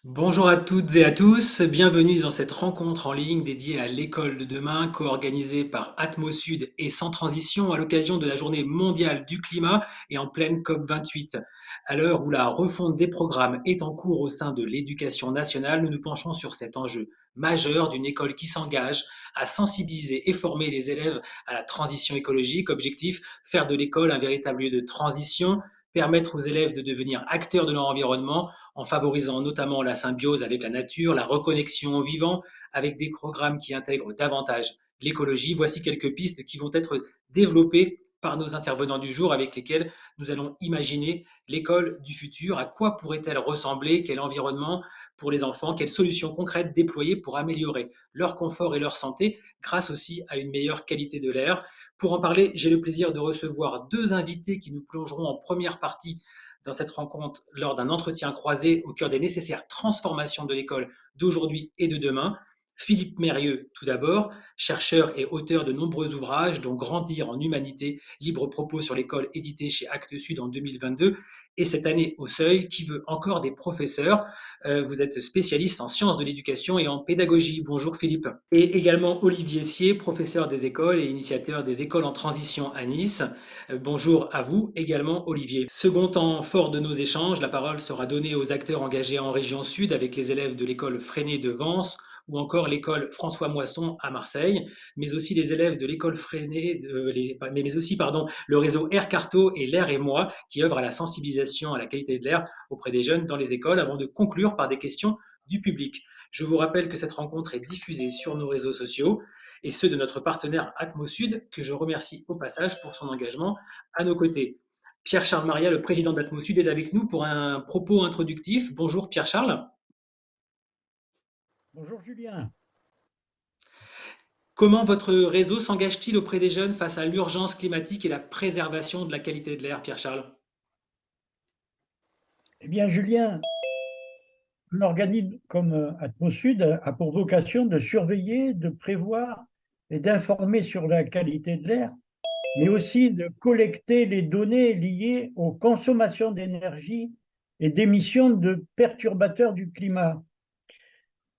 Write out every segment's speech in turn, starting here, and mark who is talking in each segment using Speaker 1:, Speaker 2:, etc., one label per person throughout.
Speaker 1: Bonjour à toutes et à tous, bienvenue dans cette rencontre en ligne dédiée à l'école de demain, co-organisée par Atmosud et Sans Transition à l'occasion de la Journée mondiale du climat et en pleine COP28. À l'heure où la refonte des programmes est en cours au sein de l'éducation nationale, nous nous penchons sur cet enjeu majeur d'une école qui s'engage à sensibiliser et former les élèves à la transition écologique. Objectif, faire de l'école un véritable lieu de transition, permettre aux élèves de devenir acteurs de leur environnement en favorisant notamment la symbiose avec la nature, la reconnexion au vivant, avec des programmes qui intègrent davantage l'écologie. Voici quelques pistes qui vont être développées par nos intervenants du jour avec lesquels nous allons imaginer l'école du futur. À quoi pourrait-elle ressembler? Quel environnement pour les enfants? Quelles solutions concrètes déployer pour améliorer leur confort et leur santé grâce aussi à une meilleure qualité de l'air? Pour en parler, j'ai le plaisir de recevoir deux invités qui nous plongeront en première partie dans cette rencontre lors d'un entretien croisé au cœur des nécessaires transformations de l'école d'aujourd'hui et de demain. Philippe Mérieux, tout d'abord, chercheur et auteur de nombreux ouvrages, dont Grandir en humanité, libre propos sur l'école édité chez Actes Sud en 2022, et cette année au Seuil, qui veut encore des professeurs. Vous êtes spécialiste en sciences de l'éducation et en pédagogie. Bonjour Philippe. Et également Olivier Sier, professeur des écoles et initiateur des écoles en transition à Nice. Bonjour à vous également, Olivier. Second temps fort de nos échanges, la parole sera donnée aux acteurs engagés en région sud avec les élèves de l'école Freinet de Vence ou encore l'école François Moisson à Marseille, mais aussi les élèves de l'école Freinet, mais aussi le réseau Air Carto et L'air et moi qui œuvrent à la sensibilisation à la qualité de l'air auprès des jeunes dans les écoles avant de conclure par des questions du public. Je vous rappelle que cette rencontre est diffusée sur nos réseaux sociaux et ceux de notre partenaire Atmosud, que je remercie au passage pour son engagement à nos côtés. Pierre-Charles Maria, le président d'Atmosud, est avec nous pour un propos introductif. Bonjour Pierre-Charles.
Speaker 2: Bonjour Julien.
Speaker 1: Comment votre réseau s'engage-t-il auprès des jeunes face à l'urgence climatique et la préservation de la qualité de l'air, Pierre-Charles?
Speaker 2: Eh bien Julien, un organisme comme Atmosud a pour vocation de surveiller, de prévoir et d'informer sur la qualité de l'air, mais aussi de collecter les données liées aux consommations d'énergie et d'émissions de perturbateurs du climat.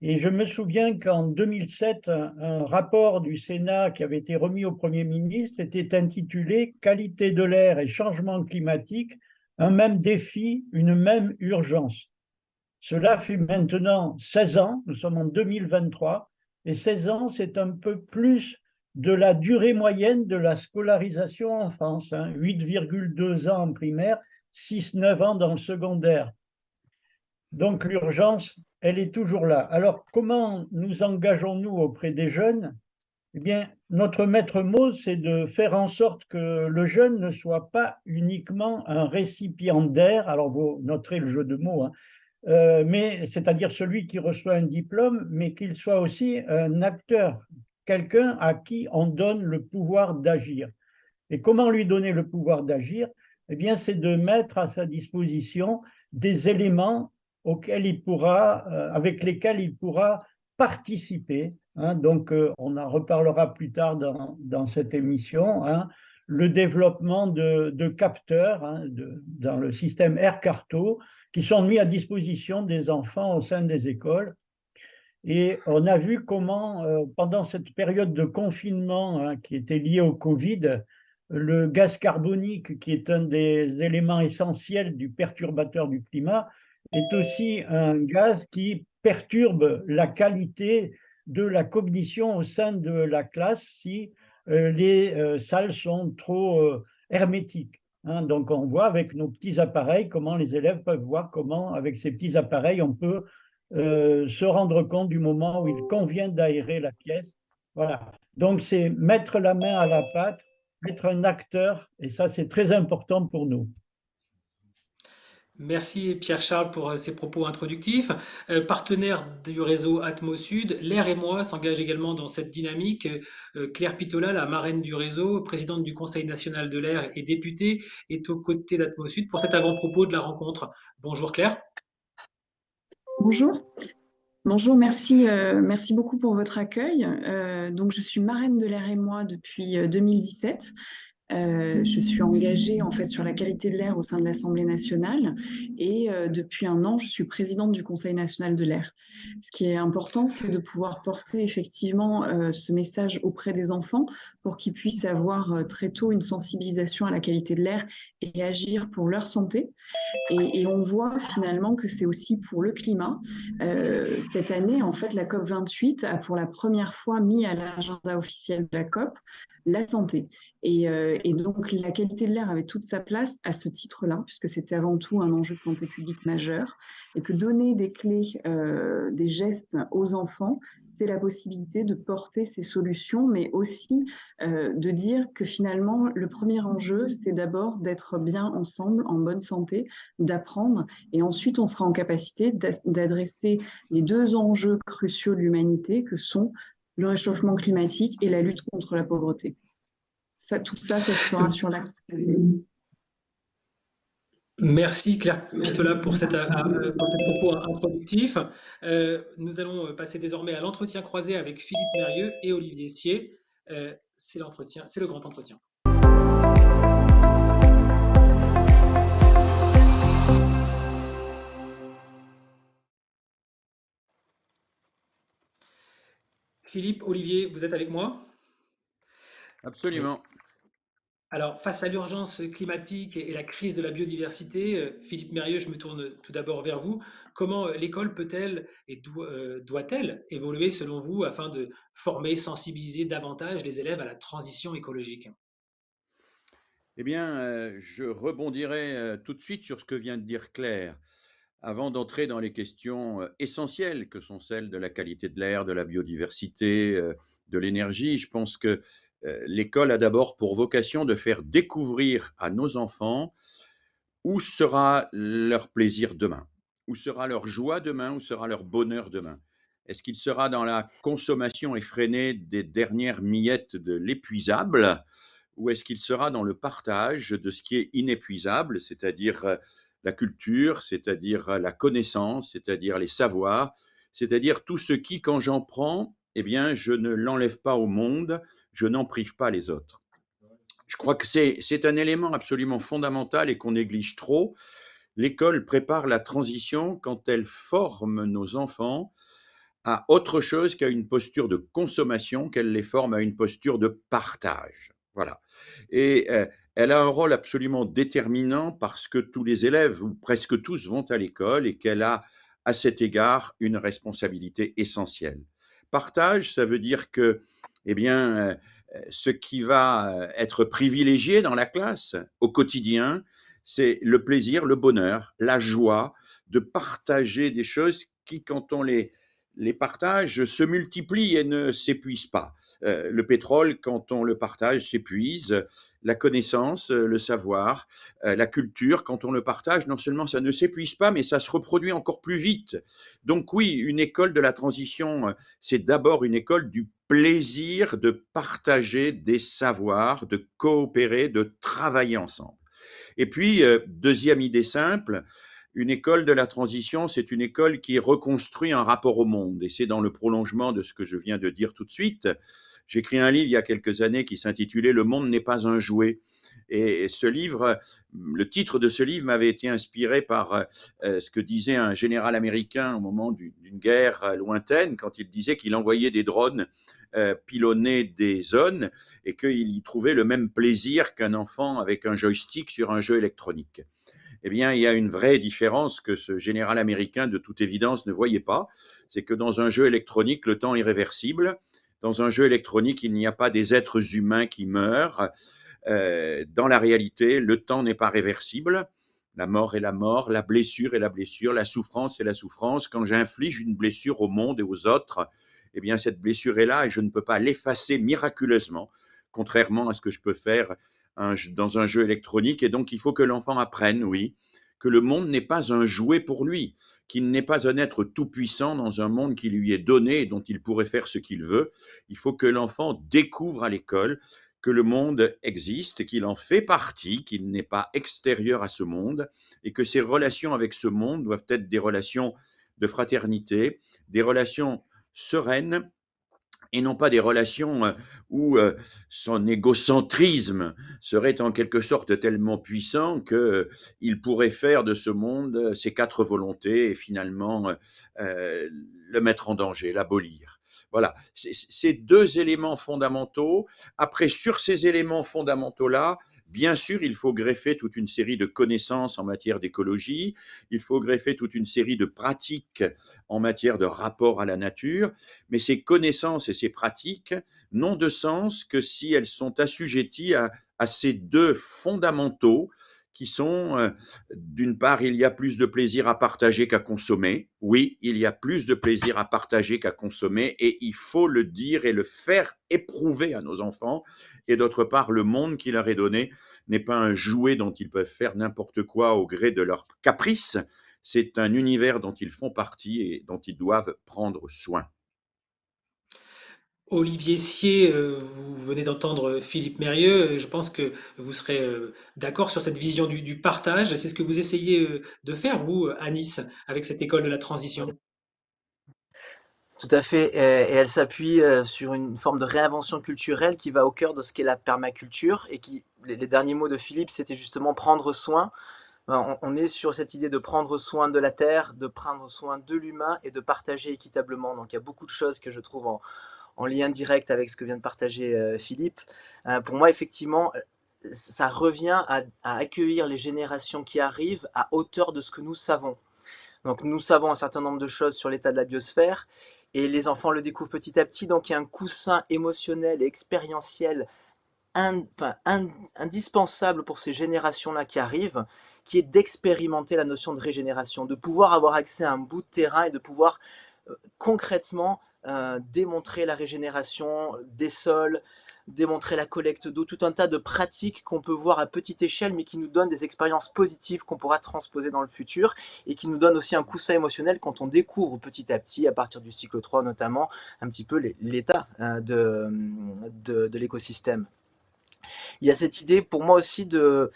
Speaker 2: Et je me souviens qu'en 2007, un rapport du Sénat qui avait été remis au Premier ministre était intitulé Qualité de l'air et changement climatique, un même défi, une même urgence. Cela fait maintenant 16 ans, nous sommes en 2023, et 16 ans, c'est un peu plus de la durée moyenne de la scolarisation en France, 8,2 ans en primaire, 6-9 ans dans le secondaire. Donc l'urgence, elle est toujours là. Alors comment nous engageons-nous auprès des jeunes? Eh bien, notre maître mot, c'est de faire en sorte que le jeune ne soit pas uniquement un récipiendaire, alors vous noterez le jeu de mots, mais c'est-à-dire celui qui reçoit un diplôme, mais qu'il soit aussi un acteur, quelqu'un à qui on donne le pouvoir d'agir. Et comment lui donner le pouvoir d'agir? Eh bien, c'est de mettre à sa disposition des éléments avec lesquels il pourra participer. Donc, on en reparlera plus tard dans cette émission. Le développement de capteurs dans le système Air Carto qui sont mis à disposition des enfants au sein des écoles. Et on a vu comment, pendant cette période de confinement qui était liée au Covid, le gaz carbonique, qui est un des éléments essentiels du perturbateur du climat, est aussi un gaz qui perturbe la qualité de la cognition au sein de la classe si les salles sont trop hermétiques. Donc on voit avec nos petits appareils comment les élèves peuvent voir comment, avec ces petits appareils, on peut se rendre compte du moment où il convient d'aérer la pièce. Voilà. Donc, c'est mettre la main à la pâte, être un acteur, et ça, c'est très important pour nous.
Speaker 1: Merci Pierre-Charles pour ces propos introductifs. Partenaire du réseau Atmosud, L'air et moi s'engage également dans cette dynamique. Claire Pitola, la marraine du réseau, présidente du Conseil national de l'air et députée, est aux côtés d'Atmosud pour cet avant-propos de la rencontre. Bonjour Claire.
Speaker 3: Bonjour. Bonjour, merci, merci beaucoup pour votre accueil. Donc, je suis marraine de l'air et moi depuis 2017. Je suis engagée en fait sur la qualité de l'air au sein de l'Assemblée nationale et depuis 1 an, je suis présidente du Conseil national de l'air. Ce qui est important, c'est de pouvoir porter effectivement ce message auprès des enfants pour qu'ils puissent avoir très tôt une sensibilisation à la qualité de l'air et agir pour leur santé. Et on voit finalement que c'est aussi pour le climat. Cette année, en fait, la COP28 a pour la première fois mis à l'agenda officiel de la COP la santé. Et donc, la qualité de l'air avait toute sa place à ce titre-là, puisque c'était avant tout un enjeu de santé publique majeur, et que donner des clés, des gestes aux enfants, c'est la possibilité de porter ces solutions, mais aussi de dire que finalement, le premier enjeu, c'est d'abord d'être bien ensemble, en bonne santé, d'apprendre, et ensuite on sera en capacité d'adresser les 2 enjeux cruciaux de l'humanité que sont le réchauffement climatique et la lutte contre la pauvreté. Tout ça, ça se fera sur la santé.
Speaker 1: Merci Claire Pitola pour pour ces propos introductifs. Nous allons passer désormais à l'entretien croisé avec Philippe Mérieux et Olivier Sier. C'est le grand entretien. Philippe, Olivier, vous êtes avec moi? Oui.
Speaker 4: Absolument.
Speaker 1: Alors, face à l'urgence climatique et la crise de la biodiversité, Philippe Mérieux, je me tourne tout d'abord vers vous. Comment l'école peut-elle et doit-elle évoluer selon vous afin de former, sensibiliser davantage les élèves à la transition écologique?
Speaker 4: Eh bien, je rebondirai tout de suite sur ce que vient de dire Claire. Avant d'entrer dans les questions essentielles que sont celles de la qualité de l'air, de la biodiversité, de l'énergie, je pense que l'école a d'abord pour vocation de faire découvrir à nos enfants où sera leur plaisir demain, où sera leur joie demain, où sera leur bonheur demain. Est-ce qu'il sera dans la consommation effrénée des dernières miettes de l'épuisable, ou est-ce qu'il sera dans le partage de ce qui est inépuisable, c'est-à-dire la culture, c'est-à-dire la connaissance, c'est-à-dire les savoirs, c'est-à-dire tout ce qui, quand j'en prends, eh bien, je ne l'enlève pas au monde, je n'en prive pas les autres. Je crois que c'est un élément absolument fondamental et qu'on néglige trop. L'école prépare la transition quand elle forme nos enfants à autre chose qu'à une posture de consommation, qu'elle les forme à une posture de partage. Voilà. Et elle a un rôle absolument déterminant parce que tous les élèves, ou presque tous, vont à l'école et qu'elle a, à cet égard, une responsabilité essentielle. Partage, ça veut dire que, eh bien, ce qui va être privilégié dans la classe au quotidien, c'est le plaisir, le bonheur, la joie de partager des choses qui, quand on les partages se multiplient et ne s'épuisent pas. Le pétrole, quand on le partage, s'épuise. La connaissance, le savoir, la culture, quand on le partage, non seulement ça ne s'épuise pas, mais ça se reproduit encore plus vite. Donc oui, une école de la transition, c'est d'abord une école du plaisir de partager des savoirs, de coopérer, de travailler ensemble. Et puis, deuxième idée simple, une école de la transition, c'est une école qui reconstruit un rapport au monde. Et c'est dans le prolongement de ce que je viens de dire tout de suite. J'ai écrit un livre il y a quelques années qui s'intitulait Le monde n'est pas un jouet. Et ce livre, le titre de ce livre m'avait été inspiré par ce que disait un général américain au moment d'une guerre lointaine, quand il disait qu'il envoyait des drones pilonner des zones et qu'il y trouvait le même plaisir qu'un enfant avec un joystick sur un jeu électronique. Eh bien, il y a une vraie différence que ce général américain, de toute évidence, ne voyait pas. C'est que dans un jeu électronique, le temps est réversible. Dans un jeu électronique, il n'y a pas des êtres humains qui meurent. Dans la réalité, le temps n'est pas réversible. La mort est la mort, la blessure est la blessure, la souffrance est la souffrance. Quand j'inflige une blessure au monde et aux autres, eh bien, cette blessure est là et je ne peux pas l'effacer miraculeusement, contrairement à ce que je peux faire dans un jeu électronique. Et donc, il faut que l'enfant apprenne, oui, que le monde n'est pas un jouet pour lui, qu'il n'est pas un être tout-puissant dans un monde qui lui est donné et dont il pourrait faire ce qu'il veut. Il faut que l'enfant découvre à l'école que le monde existe, qu'il en fait partie, qu'il n'est pas extérieur à ce monde et que ses relations avec ce monde doivent être des relations de fraternité, des relations sereines, et non pas des relations où son égocentrisme serait en quelque sorte tellement puissant qu'il pourrait faire de ce monde ses quatre volontés et finalement le mettre en danger, l'abolir. Voilà, c'est deux éléments fondamentaux. Après, sur ces éléments fondamentaux-là, bien sûr, il faut greffer toute une série de connaissances en matière d'écologie, il faut greffer toute une série de pratiques en matière de rapport à la nature, mais ces connaissances et ces pratiques n'ont de sens que si elles sont assujetties à ces deux fondamentaux qui sont, d'une part, il y a plus de plaisir à partager qu'à consommer. Oui, il y a plus de plaisir à partager qu'à consommer, et il faut le dire et le faire éprouver à nos enfants. Et d'autre part, le monde qui leur est donné n'est pas un jouet dont ils peuvent faire n'importe quoi au gré de leurs caprices. C'est un univers dont ils font partie et dont ils doivent prendre soin.
Speaker 1: Olivier Sier, vous venez d'entendre Philippe Mérieux. Je pense que vous serez d'accord sur cette vision du partage. C'est ce que vous essayez de faire, vous, à Nice, avec cette école de la transition.
Speaker 5: Tout à fait, et elle s'appuie sur une forme de réinvention culturelle qui va au cœur de ce qu'est la permaculture et qui, les derniers mots de Philippe, c'était justement prendre soin. On est sur cette idée de prendre soin de la terre, de prendre soin de l'humain et de partager équitablement. Donc il y a beaucoup de choses que je trouve en lien direct avec ce que vient de partager Philippe. Pour moi, effectivement, ça revient à accueillir les générations qui arrivent à hauteur de ce que nous savons. Donc nous savons un certain nombre de choses sur l'état de la biosphère et les enfants le découvrent petit à petit. Donc il y a un coussin émotionnel et expérientiel indispensable pour ces générations-là qui arrivent, qui est d'expérimenter la notion de régénération, de pouvoir avoir accès à un bout de terrain et de pouvoir concrètement démontrer la régénération des sols, démontrer la collecte d'eau, tout un tas de pratiques qu'on peut voir à petite échelle, mais qui nous donnent des expériences positives qu'on pourra transposer dans le futur et qui nous donnent aussi un coussin émotionnel quand on découvre petit à petit, à partir du cycle 3 notamment, un petit peu l'état de l'écosystème. Il y a cette idée pour moi aussi de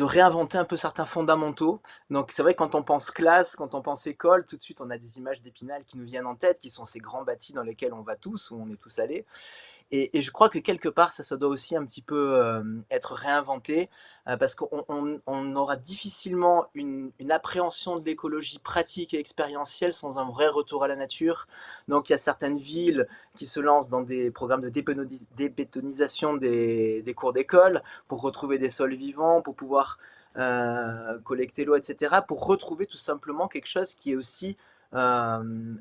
Speaker 5: réinventer un peu certains fondamentaux. Donc c'est vrai quand on pense classe, quand on pense école, tout de suite on a des images d'Épinal qui nous viennent en tête, qui sont ces grands bâtis dans lesquels on va tous, où on est tous allés. Et je crois que quelque part, ça doit aussi un petit peu être réinventé, parce qu'on aura difficilement une appréhension de l'écologie pratique et expérientielle sans un vrai retour à la nature. Donc il y a certaines villes qui se lancent dans des programmes de débétonisation des cours d'école pour retrouver des sols vivants, pour pouvoir collecter l'eau, etc., pour retrouver tout simplement quelque chose qui est aussi euh,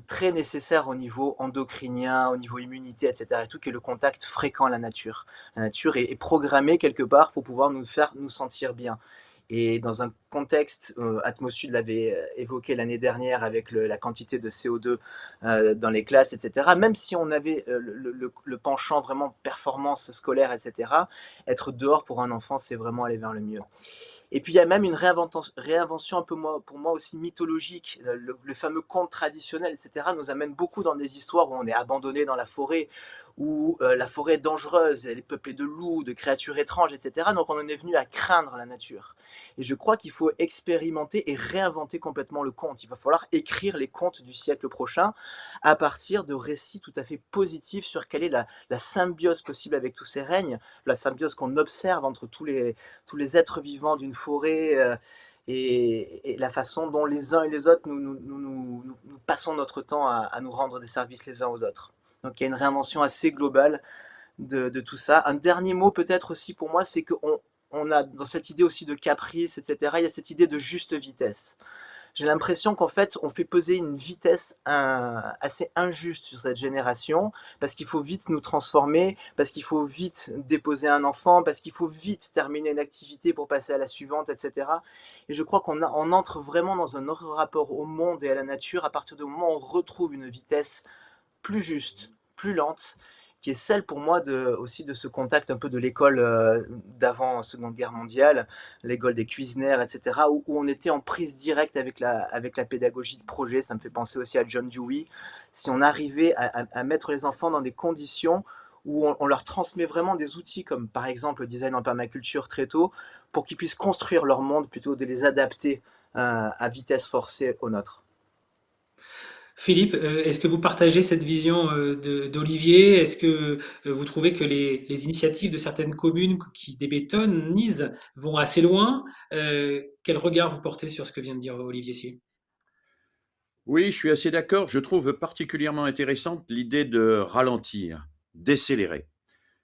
Speaker 5: très nécessaire au niveau endocrinien, au niveau immunité, etc. Et tout, qui est le contact fréquent à la nature. La nature est programmée quelque part pour pouvoir nous faire nous sentir bien. Et dans un contexte, Atmosud l'avait évoqué l'année dernière avec la quantité de CO2 dans les classes, etc. Même si on avait le penchant vraiment performance scolaire, etc., être dehors pour un enfant, c'est vraiment aller vers le mieux. Et puis il y a même une réinvention un peu pour moi aussi mythologique. Le fameux conte traditionnel, etc., nous amène beaucoup dans des histoires où on est abandonné dans la forêt, où la forêt est dangereuse, elle est peuplée de loups, de créatures étranges, etc. Donc on en est venu à craindre la nature. Et je crois qu'il faut expérimenter et réinventer complètement le conte. Il va falloir écrire les contes du siècle prochain à partir de récits tout à fait positifs sur quelle est la symbiose possible avec tous ces règnes, la symbiose qu'on observe entre tous les êtres vivants d'une forêt et la façon dont les uns et les autres nous passons notre temps à nous rendre des services les uns aux autres. Donc il y a une réinvention assez globale de tout ça. Un dernier mot peut-être aussi pour moi, c'est qu'on a dans cette idée aussi de caprice, etc., il y a cette idée de juste vitesse. J'ai l'impression qu'en fait, on fait peser une vitesse assez injuste sur cette génération, parce qu'il faut vite nous transformer, parce qu'il faut vite déposer un enfant, parce qu'il faut vite terminer une activité pour passer à la suivante, etc. Et je crois qu'on entre vraiment dans un autre rapport au monde et à la nature à partir du moment où on retrouve une vitesse plus juste, plus lente, qui est celle pour moi aussi de ce contact un peu de l'école d'avant Seconde Guerre mondiale, l'école des cuisinières, etc., où on était en prise directe avec la pédagogie de projet. Ça me fait penser aussi à John Dewey. Si on arrivait à mettre les enfants dans des conditions où on leur transmet vraiment des outils comme par exemple le design en permaculture très tôt, pour qu'ils puissent construire leur monde plutôt que de les adapter à vitesse forcée au nôtre.
Speaker 1: Philippe, est-ce que vous partagez cette vision, d'Olivier? Est-ce que, vous trouvez que les initiatives de certaines communes qui débétonnisent vont assez loin? Quel regard vous portez sur ce que vient de dire Olivier Sier?
Speaker 4: Oui, je suis assez d'accord. Je trouve particulièrement intéressante l'idée de ralentir, décélérer.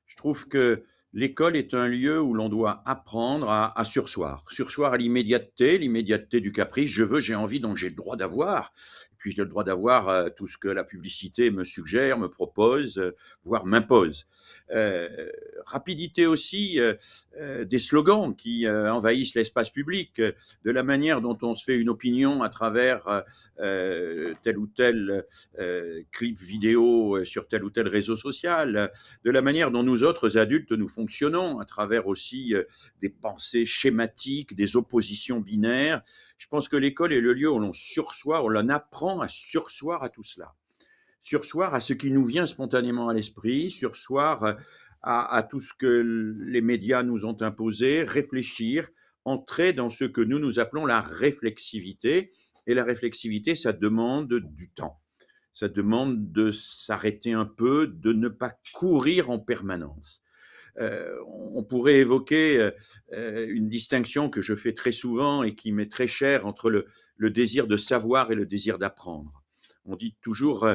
Speaker 4: Je trouve que l'école est un lieu où l'on doit apprendre à surseoir. Surseoir à l'immédiateté, l'immédiateté du caprice. Je veux, j'ai envie, donc j'ai le droit d'avoir. Et puis j'ai le droit d'avoir tout ce que la publicité me suggère, me propose, voire m'impose. Euh, Rapidité aussi des slogans qui envahissent l'espace public, de la manière dont on se fait une opinion à travers tel ou tel clip vidéo sur tel ou tel réseau social, de la manière dont nous autres adultes nous fonctionnons, à travers aussi des pensées schématiques, des oppositions binaires. Je pense que l'école est le lieu où l'on sursoit, où l'on apprend à sursoir à tout cela. Sursoir à ce qui nous vient spontanément à l'esprit, sursoir à tout ce que les médias nous ont imposé, réfléchir, entrer dans ce que nous appelons la réflexivité. Et la réflexivité, ça demande du temps. Ça demande de s'arrêter un peu, de ne pas courir en permanence. On pourrait évoquer une distinction que je fais très souvent et qui m'est très chère entre le désir de savoir et le désir d'apprendre. On dit toujours,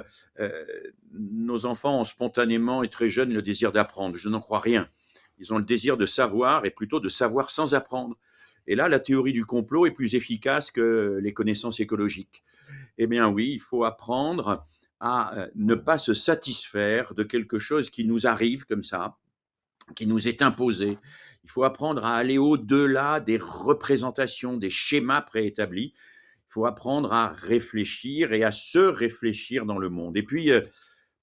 Speaker 4: nos enfants ont spontanément et très jeunes le désir d'apprendre. Je n'en crois rien. Ils ont le désir de savoir et plutôt de savoir sans apprendre. Et là, la théorie du complot est plus efficace que les connaissances écologiques. Eh bien oui, il faut apprendre à ne pas se satisfaire de quelque chose qui nous arrive comme ça, qui nous est imposé. Il faut apprendre à aller au-delà des représentations, des schémas préétablis. Il faut apprendre à réfléchir et à se réfléchir dans le monde. Et puis,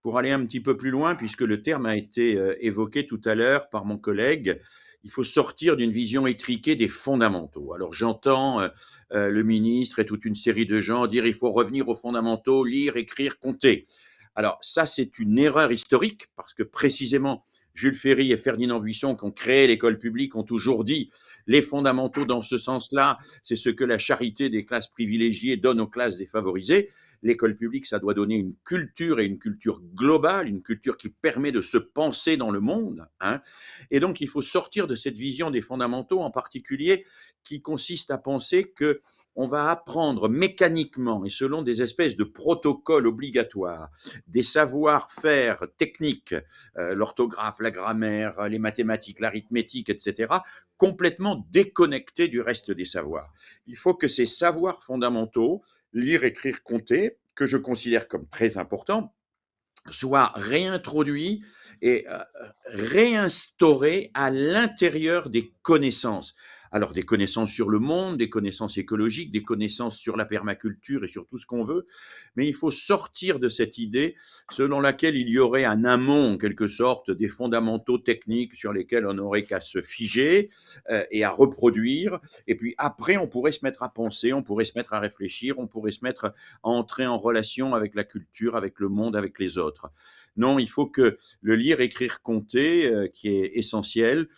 Speaker 4: pour aller un petit peu plus loin, puisque le terme a été évoqué tout à l'heure par mon collègue, il faut sortir d'une vision étriquée des fondamentaux. Alors j'entends le ministre et toute une série de gens dire il faut revenir aux fondamentaux, lire, écrire, compter. Alors ça, c'est une erreur historique, parce que précisément, Jules Ferry et Ferdinand Buisson, qui ont créé l'école publique, ont toujours dit les fondamentaux dans ce sens-là, c'est ce que la charité des classes privilégiées donne aux classes défavorisées. L'école publique, ça doit donner une culture, et une culture globale, une culture qui permet de se penser dans le monde, hein. Et donc, il faut sortir de cette vision des fondamentaux, en particulier, qui consiste à penser que on va apprendre mécaniquement et selon des espèces de protocoles obligatoires, des savoir-faire techniques, l'orthographe, la grammaire, les mathématiques, l'arithmétique, etc., complètement déconnectés du reste des savoirs. Il faut que ces savoirs fondamentaux, lire, écrire, compter, que je considère comme très importants, soient réintroduits et réinstaurés à l'intérieur des connaissances. Alors des connaissances sur le monde, des connaissances écologiques, des connaissances sur la permaculture et sur tout ce qu'on veut, mais il faut sortir de cette idée selon laquelle il y aurait en amont, en quelque sorte, des fondamentaux techniques sur lesquels on n'aurait qu'à se figer et à reproduire, et puis après on pourrait se mettre à penser, on pourrait se mettre à réfléchir, on pourrait se mettre à entrer en relation avec la culture, avec le monde, avec les autres. Non, il faut que le lire, écrire, compter, qui est essentiel,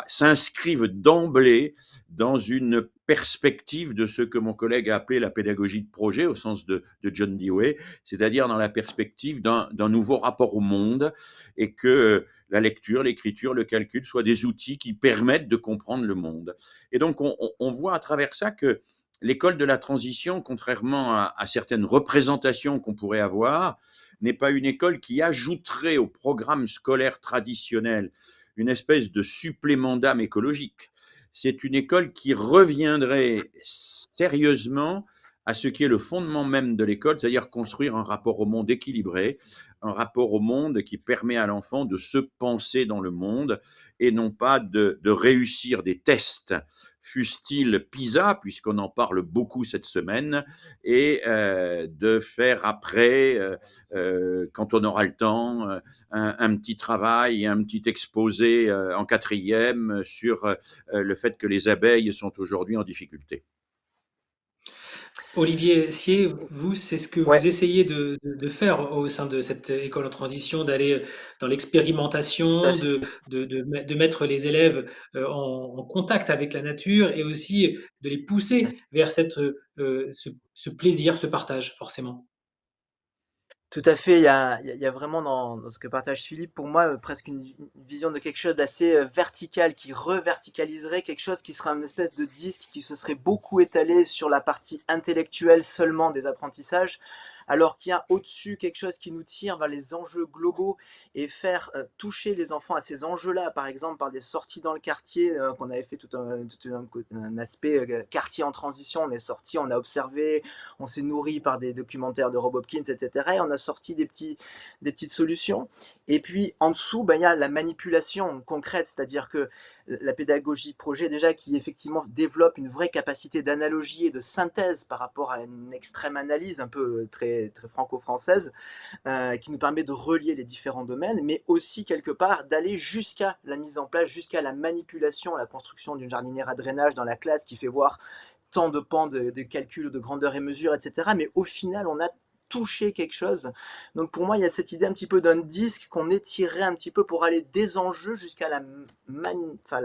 Speaker 4: s'inscrive d'emblée dans une perspective de ce que mon collègue a appelé la pédagogie de projet, au sens de John Dewey, c'est-à-dire dans la perspective d'un nouveau rapport au monde, et que la lecture, l'écriture, le calcul soient des outils qui permettent de comprendre le monde. Et donc, on voit à travers ça que l'école de la transition, contrairement à certaines représentations qu'on pourrait avoir, n'est pas une école qui ajouterait au programme scolaire traditionnel une espèce de supplément d'âme écologique. C'est une école qui reviendrait sérieusement à ce qui est le fondement même de l'école, c'est-à-dire construire un rapport au monde équilibré, un rapport au monde qui permet à l'enfant de se penser dans le monde et non pas de réussir des tests, fût-il PISA, puisqu'on en parle beaucoup cette semaine, et de faire après, quand on aura le temps, un petit travail et un petit exposé en quatrième sur le fait que les abeilles sont aujourd'hui en difficulté.
Speaker 1: Olivier Sier, vous, c'est ce que vous
Speaker 5: Ouais,
Speaker 1: essayez de faire au sein de cette école en transition, d'aller dans
Speaker 5: tout à
Speaker 1: l'expérimentation,
Speaker 5: fait.
Speaker 1: de mettre les élèves en contact avec la nature et aussi de les pousser vers ce plaisir, ce partage, forcément.
Speaker 5: Tout à fait, il y a vraiment dans ce que partage Philippe, pour moi, presque une vision de quelque chose d'assez, vertical, qui reverticaliserait quelque chose qui serait un espèce de disque qui se serait beaucoup étalé sur la partie intellectuelle seulement des apprentissages, alors qu'il y a au-dessus quelque chose qui nous tire vers les enjeux globaux et faire, toucher les enfants à ces enjeux-là, par exemple par des sorties dans le quartier, qu'on avait fait tout un aspect, quartier en transition. On est sorti, on a observé, on s'est nourri par des documentaires de Rob Hopkins, etc. Et on a sorti des petites solutions. Et puis en dessous, ben, il y a la manipulation concrète, c'est-à-dire que la pédagogie projet déjà qui effectivement développe une vraie capacité d'analogie et de synthèse par rapport à une extrême analyse un peu très, très franco-française, qui nous permet de relier les différents domaines, mais aussi quelque part d'aller jusqu'à la mise en place, jusqu'à la manipulation, la construction d'une jardinière à drainage dans la classe qui fait voir tant de pans de calcul, de grandeur et mesure, etc. Mais au final, on a touché quelque chose. Donc pour moi, il y a cette idée un petit peu d'un disque qu'on étirerait un petit peu pour aller des enjeux jusqu'à la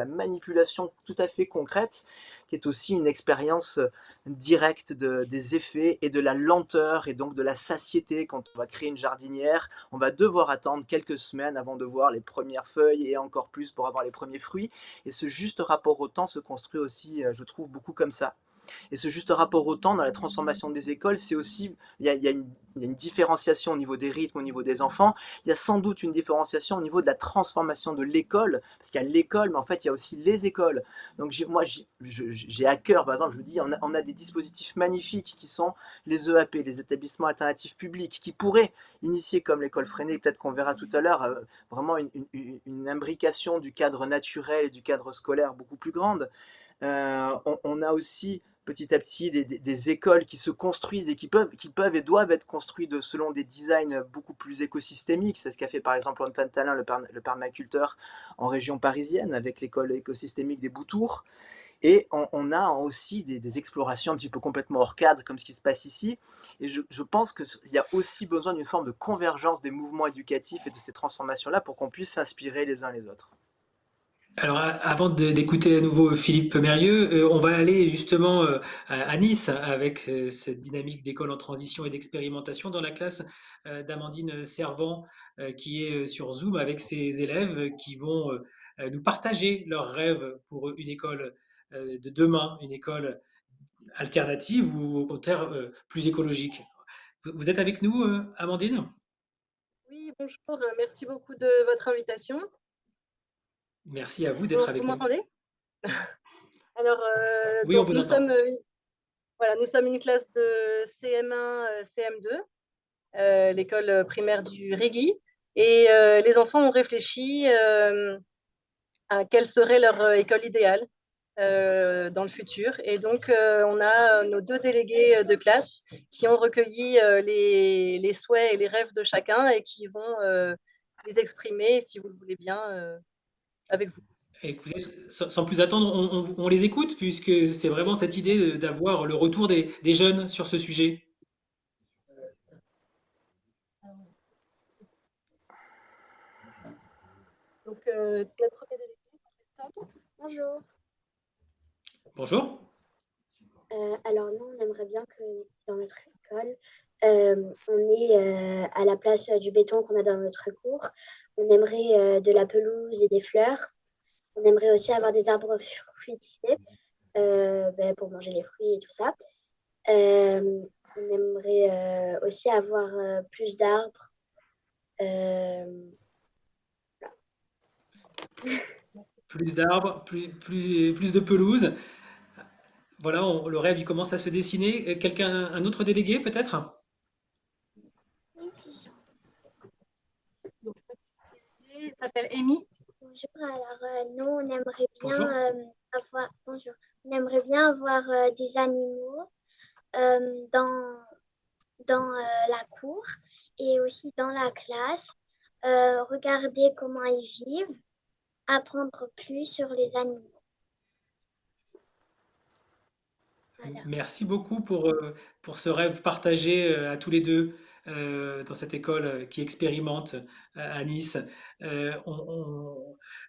Speaker 5: manipulation tout à fait concrète, qui est aussi une expérience directe des effets et de la lenteur et donc de la satiété. Quand on va créer une jardinière, on va devoir attendre quelques semaines avant de voir les premières feuilles et encore plus pour avoir les premiers fruits. Et ce juste rapport au temps se construit aussi, je trouve, beaucoup comme ça. Et ce juste rapport au temps dans la transformation des écoles, c'est aussi, il y a une différenciation au niveau des rythmes, au niveau des enfants. Il y a sans doute une différenciation au niveau de la transformation de l'école, parce qu'il y a l'école, mais en fait, il y a aussi les écoles. Donc moi, j'ai à cœur, par exemple, je me dis, on a des dispositifs magnifiques qui sont les EAP, les établissements alternatifs publics, qui pourraient initier comme l'école freinée, peut-être qu'on verra tout à l'heure, vraiment une imbrication du cadre naturel et du cadre scolaire beaucoup plus grande. On a aussi petit à petit des écoles qui se construisent et qui peuvent et doivent être construites selon des designs beaucoup plus écosystémiques. C'est ce qu'a fait par exemple Antoine Talin, le permaculteur, en région parisienne, avec l'école écosystémique des Boutours. Et on a aussi des explorations un petit peu complètement hors cadre, comme ce qui se passe ici. Et je pense qu'il y a aussi besoin d'une forme de convergence des mouvements éducatifs et de ces transformations-là pour qu'on puisse s'inspirer les uns les autres.
Speaker 1: Alors, avant d'écouter à nouveau Philippe Mérieux, on va aller justement à Nice avec cette dynamique d'école en transition et d'expérimentation dans la classe d'Amandine Servant qui est sur Zoom avec ses élèves qui vont nous partager leurs rêves pour une école de demain, une école alternative ou au contraire plus écologique. Vous êtes avec nous, Amandine?
Speaker 6: Oui, bonjour, merci beaucoup de votre invitation.
Speaker 1: Merci à vous d'être
Speaker 6: Vous
Speaker 1: avec nous.
Speaker 6: m'entendez? Alors,
Speaker 1: Oui, on
Speaker 6: donc
Speaker 1: vous entend.
Speaker 6: nous sommes une classe de CM1, CM2, l'école primaire du Régui, et les enfants ont réfléchi à quelle serait leur école idéale dans le futur. Et donc, on a nos 2 délégués de classe qui ont recueilli les souhaits et les rêves de chacun et qui vont les exprimer, si vous le voulez bien, avec vous.
Speaker 1: Écoutez, sans plus attendre, on les écoute puisque c'est
Speaker 6: Oui.
Speaker 1: vraiment cette idée d'avoir le retour des jeunes sur ce sujet.
Speaker 6: Donc, notre premier délégué, c'est Tom. Bonjour.
Speaker 1: Bonjour.
Speaker 7: Alors nous, on aimerait bien que dans notre école, on ait à la place du béton qu'on a dans notre cours, on aimerait de la pelouse et des fleurs. On aimerait aussi avoir des arbres fruitiers pour manger les fruits et tout ça. On aimerait aussi avoir plus d'arbres.
Speaker 1: Plus d'arbres, plus de pelouse. Voilà, le rêve il commence à se dessiner. Un autre délégué peut-être?
Speaker 6: Donc, notre déléguée s'appelle Amy.
Speaker 7: Bonjour, alors nous, on aimerait
Speaker 1: Bonjour.
Speaker 7: bonjour. On aimerait bien avoir des animaux dans la cour et aussi dans la classe, regarder comment ils vivent, apprendre plus sur les animaux. Voilà.
Speaker 1: Merci beaucoup pour ce rêve partagé à tous les deux. dans cette école qui expérimente à Nice.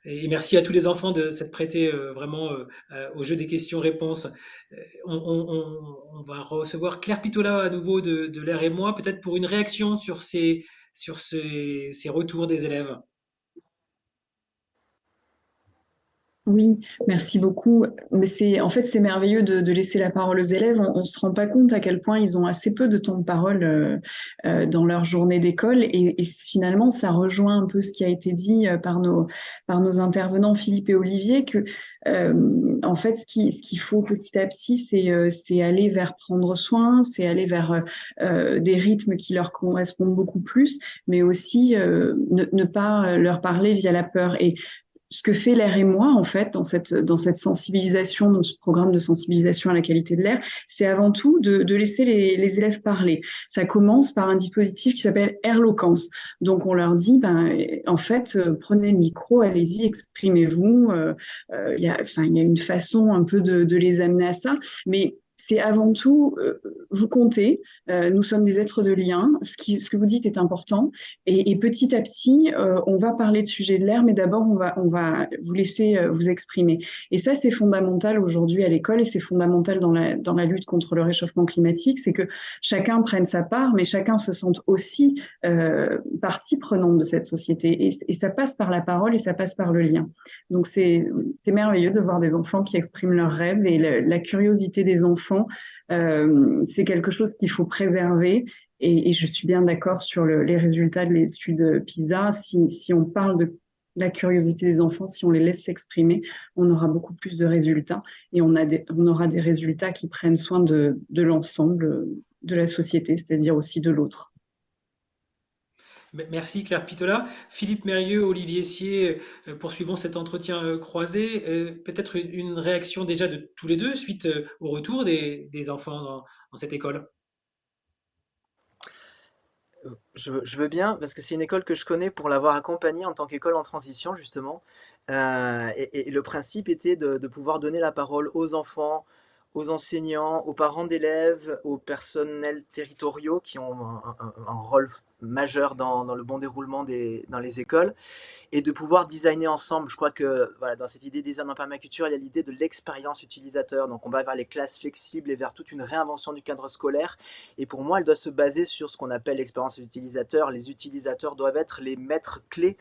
Speaker 1: Et merci à tous les enfants de s'être prêtés vraiment au jeu des questions-réponses. On va recevoir Claire Pitola à nouveau de l'Air et moi, peut-être pour une réaction sur ces retours des élèves.
Speaker 3: Oui, merci beaucoup. Mais en fait, c'est merveilleux de laisser la parole aux élèves. On se rend pas compte à quel point ils ont assez peu de temps de parole dans leur journée d'école. Et finalement, ça rejoint un peu ce qui a été dit par nos intervenants, Philippe et Olivier, que en fait, ce qu'il faut petit à petit, c'est aller vers prendre soin, c'est aller vers des rythmes qui leur correspondent beaucoup plus, mais aussi ne pas leur parler via la peur. Et ce que fait l'air et moi, en fait, dans cette sensibilisation, dans ce programme de sensibilisation à la qualité de l'air, c'est avant tout de laisser les élèves parler. Ça commence par un dispositif qui s'appelle Airloquence. Donc, on leur dit, en fait, prenez le micro, allez-y, exprimez-vous. Il y a une façon un peu de les amener à ça. Mais c'est avant tout, vous comptez, nous sommes des êtres de lien, ce que vous dites est important, et petit à petit, on va parler de sujet de l'air, mais d'abord, on va vous laisser vous exprimer. Et ça, c'est fondamental aujourd'hui à l'école, et c'est fondamental dans la lutte contre le réchauffement climatique, c'est que chacun prenne sa part, mais chacun se sente aussi partie prenante de cette société. Et ça passe par la parole et ça passe par le lien. Donc, c'est merveilleux de voir des enfants qui expriment leurs rêves, et la curiosité des enfants, c'est quelque chose qu'il faut préserver. Et je suis bien d'accord sur les résultats de l'étude PISA. Si on parle de la curiosité des enfants, si on les laisse s'exprimer, on aura beaucoup plus de résultats, et on aura des résultats qui prennent soin de l'ensemble de la société, c'est-à-dire aussi de l'autre.
Speaker 1: Merci Claire Pitola. Philippe Mérieux, Olivier Sier, poursuivons cet entretien croisé. Peut-être une réaction déjà de tous les deux suite au retour des enfants dans cette école.
Speaker 5: Je veux bien, parce que c'est une école que je connais pour l'avoir accompagnée en tant qu'école en transition, justement. Et le principe était de pouvoir donner la parole aux enfants, aux enseignants, aux parents d'élèves, aux personnels territoriaux qui ont un rôle majeur dans le bon déroulement dans les écoles, et de pouvoir designer ensemble. Je crois que voilà, dans cette idée design en permaculture, il y a l'idée de l'expérience utilisateur. Donc on va vers les classes flexibles et vers toute une réinvention du cadre scolaire. Et pour moi, elle doit se baser sur ce qu'on appelle l'expérience utilisateur. Les utilisateurs doivent être les maîtres clés,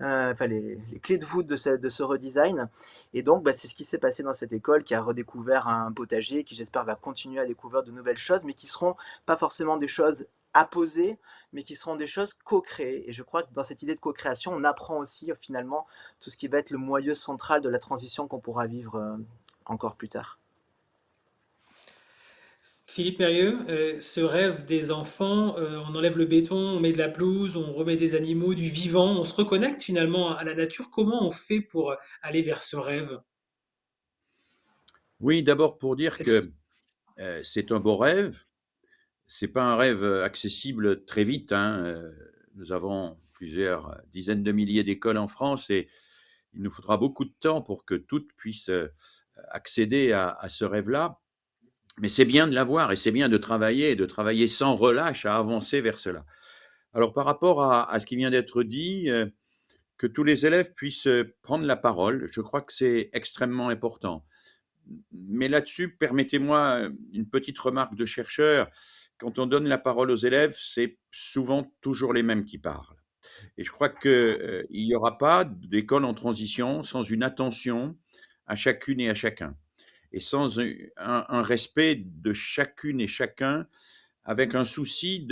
Speaker 5: les clés de voûte de ce redesign. Et donc, c'est ce qui s'est passé dans cette école, qui a redécouvert un potager, qui j'espère va continuer à découvrir de nouvelles choses, mais qui seront pas forcément des choses à poser, mais qui seront des choses co-créées. Et je crois que dans cette idée de co-création, on apprend aussi finalement tout ce qui va être le moyeu central de la transition qu'on pourra vivre encore plus tard.
Speaker 1: Philippe Mérieux, ce rêve des enfants, on enlève le béton, on met de la pelouse, on remet des animaux, du vivant, on se reconnecte finalement à la nature. Comment on fait pour aller vers ce rêve?
Speaker 4: Oui, d'abord pour dire
Speaker 1: Est-ce
Speaker 4: que c'est un beau rêve. C'est pas un rêve accessible très vite, hein. Nous avons plusieurs dizaines de milliers d'écoles en France, et il nous faudra beaucoup de temps pour que toutes puissent accéder à ce rêve-là. Mais c'est bien de l'avoir, et c'est bien et de travailler sans relâche à avancer vers cela. Alors par rapport à ce qui vient d'être dit, que tous les élèves puissent prendre la parole, je crois que c'est extrêmement important. Mais là-dessus, permettez-moi une petite remarque de chercheur. Quand on donne la parole aux élèves, c'est souvent toujours les mêmes qui parlent. Et je crois qu'il n'y aura pas d'école en transition sans une attention à chacune et à chacun, et sans un respect de chacune et chacun, avec un souci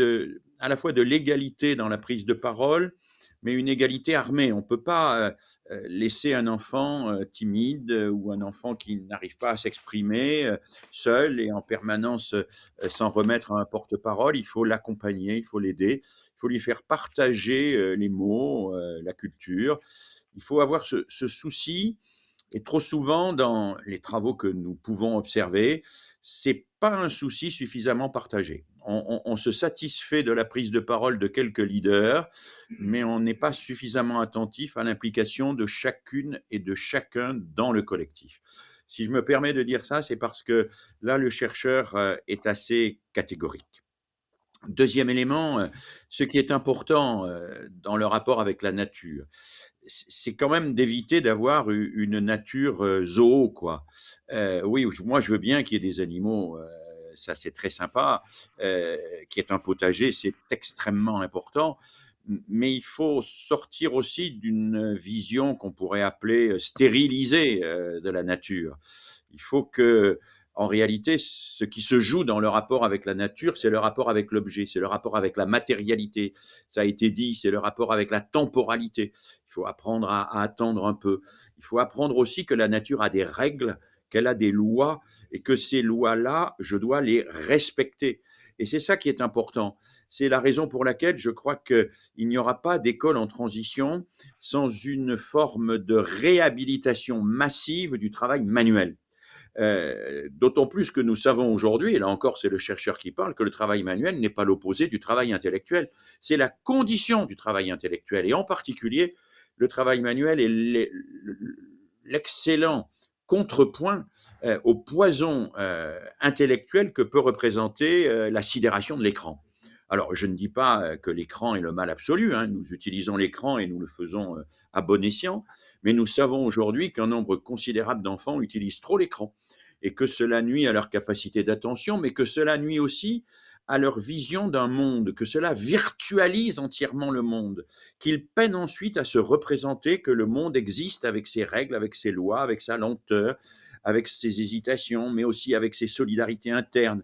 Speaker 4: à la fois de l'égalité dans la prise de parole, mais une égalité armée. On ne peut pas laisser un enfant timide, ou un enfant qui n'arrive pas à s'exprimer seul et en permanence s'en remettre à un porte-parole. Il faut l'accompagner, il faut l'aider, il faut lui faire partager les mots, la culture. Il faut avoir ce souci. Et trop souvent, dans les travaux que nous pouvons observer, c'est pas un souci suffisamment partagé. On se satisfait de la prise de parole de quelques leaders, mais on n'est pas suffisamment attentif à l'implication de chacune et de chacun dans le collectif. Si je me permets de dire ça, c'est parce que là, le chercheur est assez catégorique. Deuxième élément, ce qui est important, dans le rapport avec la nature, c'est quand même d'éviter d'avoir une nature, zoo quoi. Oui, moi je veux bien qu'il y ait des animaux, ça c'est très sympa, qu'il y ait un potager, c'est extrêmement important, mais il faut sortir aussi d'une vision qu'on pourrait appeler, stérilisée, de la nature. Il faut que, en réalité, ce qui se joue dans le rapport avec la nature, c'est le rapport avec l'objet, c'est le rapport avec la matérialité. Ça a été dit, c'est le rapport avec la temporalité. Il faut apprendre à attendre un peu. Il faut apprendre aussi que la nature a des règles, qu'elle a des lois et que ces lois-là, je dois les respecter. Et c'est ça qui est important. C'est la raison pour laquelle je crois qu'il n'y aura pas d'école en transition sans une forme de réhabilitation massive du travail manuel. D'autant plus que nous savons aujourd'hui, et là encore c'est le chercheur qui parle, que le travail manuel n'est pas l'opposé du travail intellectuel, c'est la condition du travail intellectuel, et en particulier le travail manuel est l'excellent contrepoint au poison intellectuel que peut représenter la sidération de l'écran. Alors, je ne dis pas que l'écran est le mal absolu, hein, nous utilisons l'écran et nous le faisons à bon escient, mais nous savons aujourd'hui qu'un nombre considérable d'enfants utilisent trop l'écran et que cela nuit à leur capacité d'attention, mais que cela nuit aussi à leur vision d'un monde, que cela virtualise entièrement le monde, qu'ils peinent ensuite à se représenter que le monde existe avec ses règles, avec ses lois, avec sa lenteur, avec ses hésitations, mais aussi avec ses solidarités internes.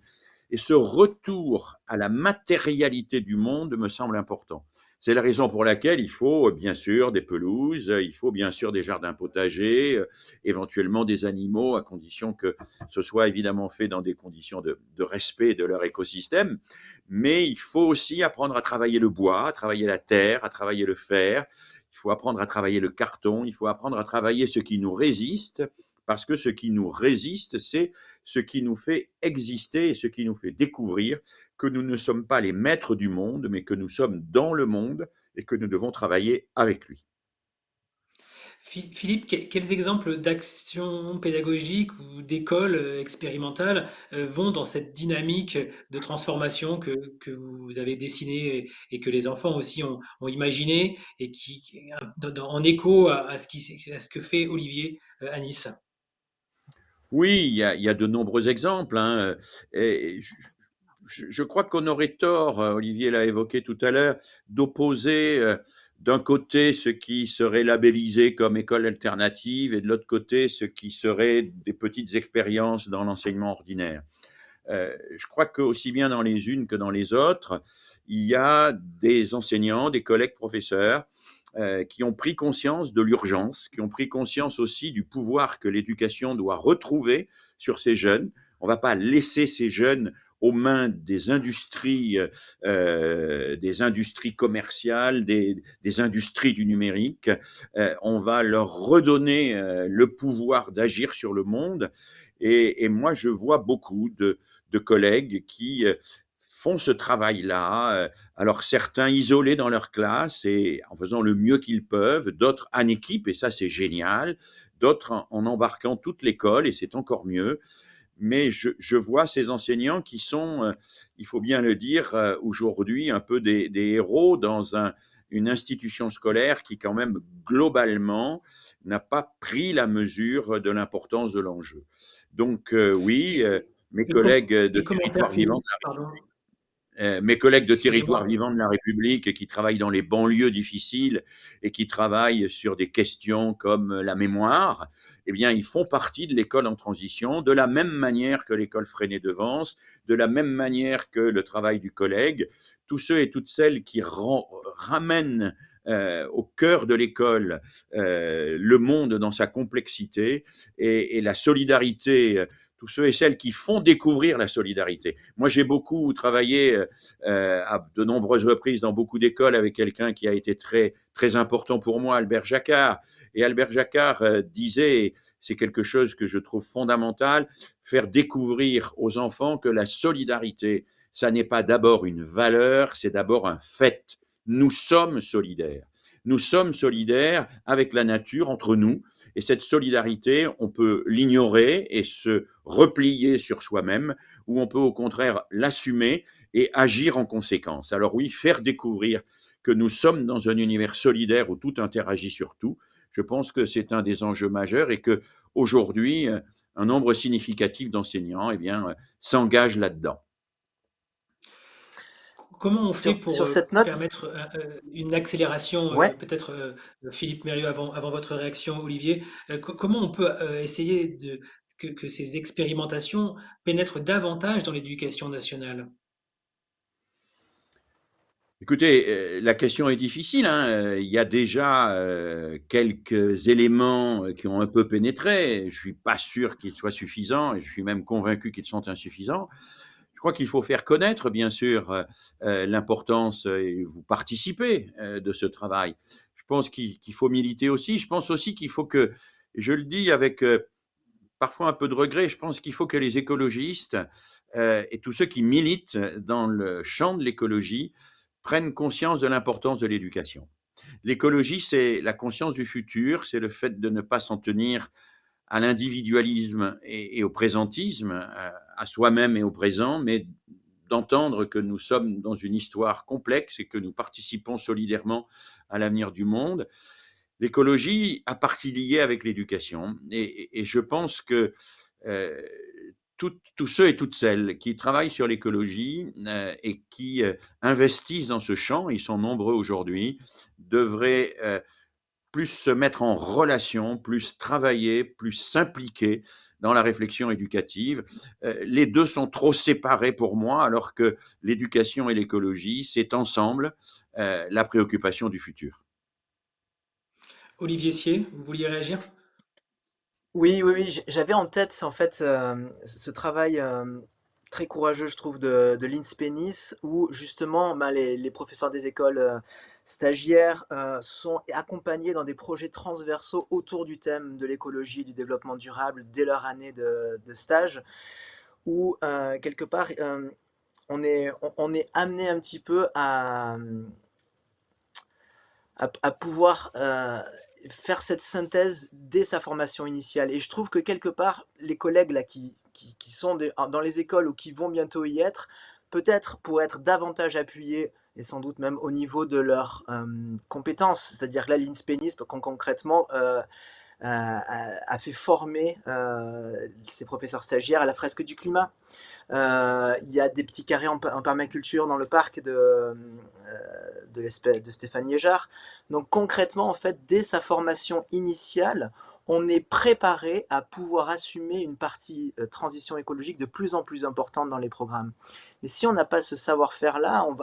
Speaker 4: Et ce retour à la matérialité du monde me semble important. C'est la raison pour laquelle il faut bien sûr des pelouses, il faut bien sûr des jardins potagers, éventuellement des animaux, à condition que ce soit évidemment fait dans des conditions de respect de leur écosystème. Mais il faut aussi apprendre à travailler le bois, à travailler la terre, à travailler le fer. Il faut apprendre à travailler le carton, il faut apprendre à travailler ce qui nous résiste, parce que ce qui nous résiste, c'est ce qui nous fait exister et ce qui nous fait découvrir que nous ne sommes pas les maîtres du monde, mais que nous sommes dans le monde et que nous devons travailler avec lui.
Speaker 1: Philippe, quels exemples d'actions pédagogiques ou d'écoles expérimentales vont dans cette dynamique de transformation que vous avez dessinée et que les enfants aussi ont imaginé et en écho à ce que fait Olivier à Nice?
Speaker 4: Oui, il y a de nombreux exemples, hein, et je crois qu'on aurait tort, Olivier l'a évoqué tout à l'heure, d'opposer, d'un côté ce qui serait labellisé comme école alternative et de l'autre côté ce qui serait des petites expériences dans l'enseignement ordinaire. Je crois qu'aussi bien dans les unes que dans les autres, il y a des enseignants, des collègues professeurs qui ont pris conscience de l'urgence, qui ont pris conscience aussi du pouvoir que l'éducation doit retrouver sur ces jeunes. On ne va pas laisser ces jeunes aux mains des industries commerciales, des industries du numérique. On va leur redonner le pouvoir d'agir sur le monde. Et moi, je vois beaucoup de collègues qui font ce travail-là. Alors certains isolés dans leur classe et en faisant le mieux qu'ils peuvent, d'autres en équipe, et ça c'est génial, d'autres en embarquant toute l'école, et c'est encore mieux. Mais je vois ces enseignants qui sont, il faut bien le dire, aujourd'hui un peu des héros dans une institution scolaire qui quand même globalement n'a pas pris la mesure de l'importance de l'enjeu. Donc oui, mes collègues de
Speaker 1: Les commentaires,
Speaker 4: Territoire Vivant,
Speaker 1: Philippe, pardon,
Speaker 4: mes collègues de Territoire
Speaker 1: excusez-moi.
Speaker 4: Vivant de la République qui travaillent dans les banlieues difficiles et qui travaillent sur des questions comme la mémoire, eh bien, ils font partie de l'école en transition, de la même manière que l'école Freinet-Devance, de la même manière que le travail du collègue. Tous ceux et toutes celles qui ramènent au cœur de l'école le monde dans sa complexité et la solidarité, tous ceux et celles qui font découvrir la solidarité. Moi, j'ai beaucoup travaillé à de nombreuses reprises dans beaucoup d'écoles avec quelqu'un qui a été très, très important pour moi, Albert Jacquard. Et Albert Jacquard disait, c'est quelque chose que je trouve fondamental, faire découvrir aux enfants que la solidarité, ça n'est pas d'abord une valeur, c'est d'abord un fait. Nous sommes solidaires. Nous sommes solidaires avec la nature, entre nous, et cette solidarité, on peut l'ignorer et se replier sur soi-même, ou on peut au contraire l'assumer et agir en conséquence. Alors oui, faire découvrir que nous sommes dans un univers solidaire où tout interagit sur tout, je pense que c'est un des enjeux majeurs et que aujourd'hui, un nombre significatif d'enseignants eh bien, s'engagent là-dedans.
Speaker 1: Comment on fait
Speaker 5: Sur
Speaker 1: pour
Speaker 5: cette note,
Speaker 1: permettre une accélération,
Speaker 5: ouais,
Speaker 1: peut-être Philippe Mérieux, avant votre réaction, Olivier, comment on peut essayer que ces expérimentations pénètrent davantage dans l'éducation nationale?
Speaker 4: Écoutez, la question est difficile, hein, il y a déjà, quelques éléments, qui ont un peu pénétré. Je suis pas sûr qu'ils soient suffisants et je suis même convaincu qu'ils sont insuffisants. Je crois qu'il faut faire connaître, bien sûr, l'importance, et vous participez, de ce travail. Je pense qu'il faut militer aussi. Je pense aussi qu'il faut que, et je le dis avec, parfois un peu de regret, je pense qu'il faut que les écologistes, et tous ceux qui militent dans le champ de l'écologie prennent conscience de l'importance de l'éducation. L'écologie, c'est la conscience du futur, c'est le fait de ne pas s'en tenir à l'individualisme et au présentisme, à soi-même et au présent, mais d'entendre que nous sommes dans une histoire complexe et que nous participons solidairement à l'avenir du monde. L'écologie a partie liée avec l'éducation et je pense que euh, tous ceux et toutes celles qui travaillent sur l'écologie et qui investissent dans ce champ, ils sont nombreux aujourd'hui, devraient plus se mettre en relation, plus travailler, plus s'impliquer dans la réflexion éducative. Les deux sont trop séparés pour moi, alors que l'éducation et l'écologie, c'est ensemble la préoccupation du futur.
Speaker 1: Olivier Sier, vous vouliez réagir?
Speaker 5: oui, oui, oui, j'avais en tête en fait ce travail très courageux, je trouve, de l'INSPENIS, où justement bah, les professeurs des écoles stagiaires sont accompagnés dans des projets transversaux autour du thème de l'écologie et du développement durable dès leur année de stage, où quelque part on est amené un petit peu à pouvoir faire cette synthèse dès sa formation initiale. Et je trouve que quelque part, les collègues là, qui sont dans les écoles ou qui vont bientôt y être, peut-être pour être davantage appuyés et sans doute même au niveau de leurs compétences. C'est-à-dire que là, l'INSPENIS, concrètement, a fait former ses professeurs stagiaires à la fresque du climat. Il y a des petits carrés en permaculture dans le parc de Stéphane Liégeard. Donc concrètement, en fait, dès sa formation initiale, on est préparé à pouvoir assumer une partie transition écologique de plus en plus importante dans les programmes. Mais si on n'a pas ce savoir-faire-là, on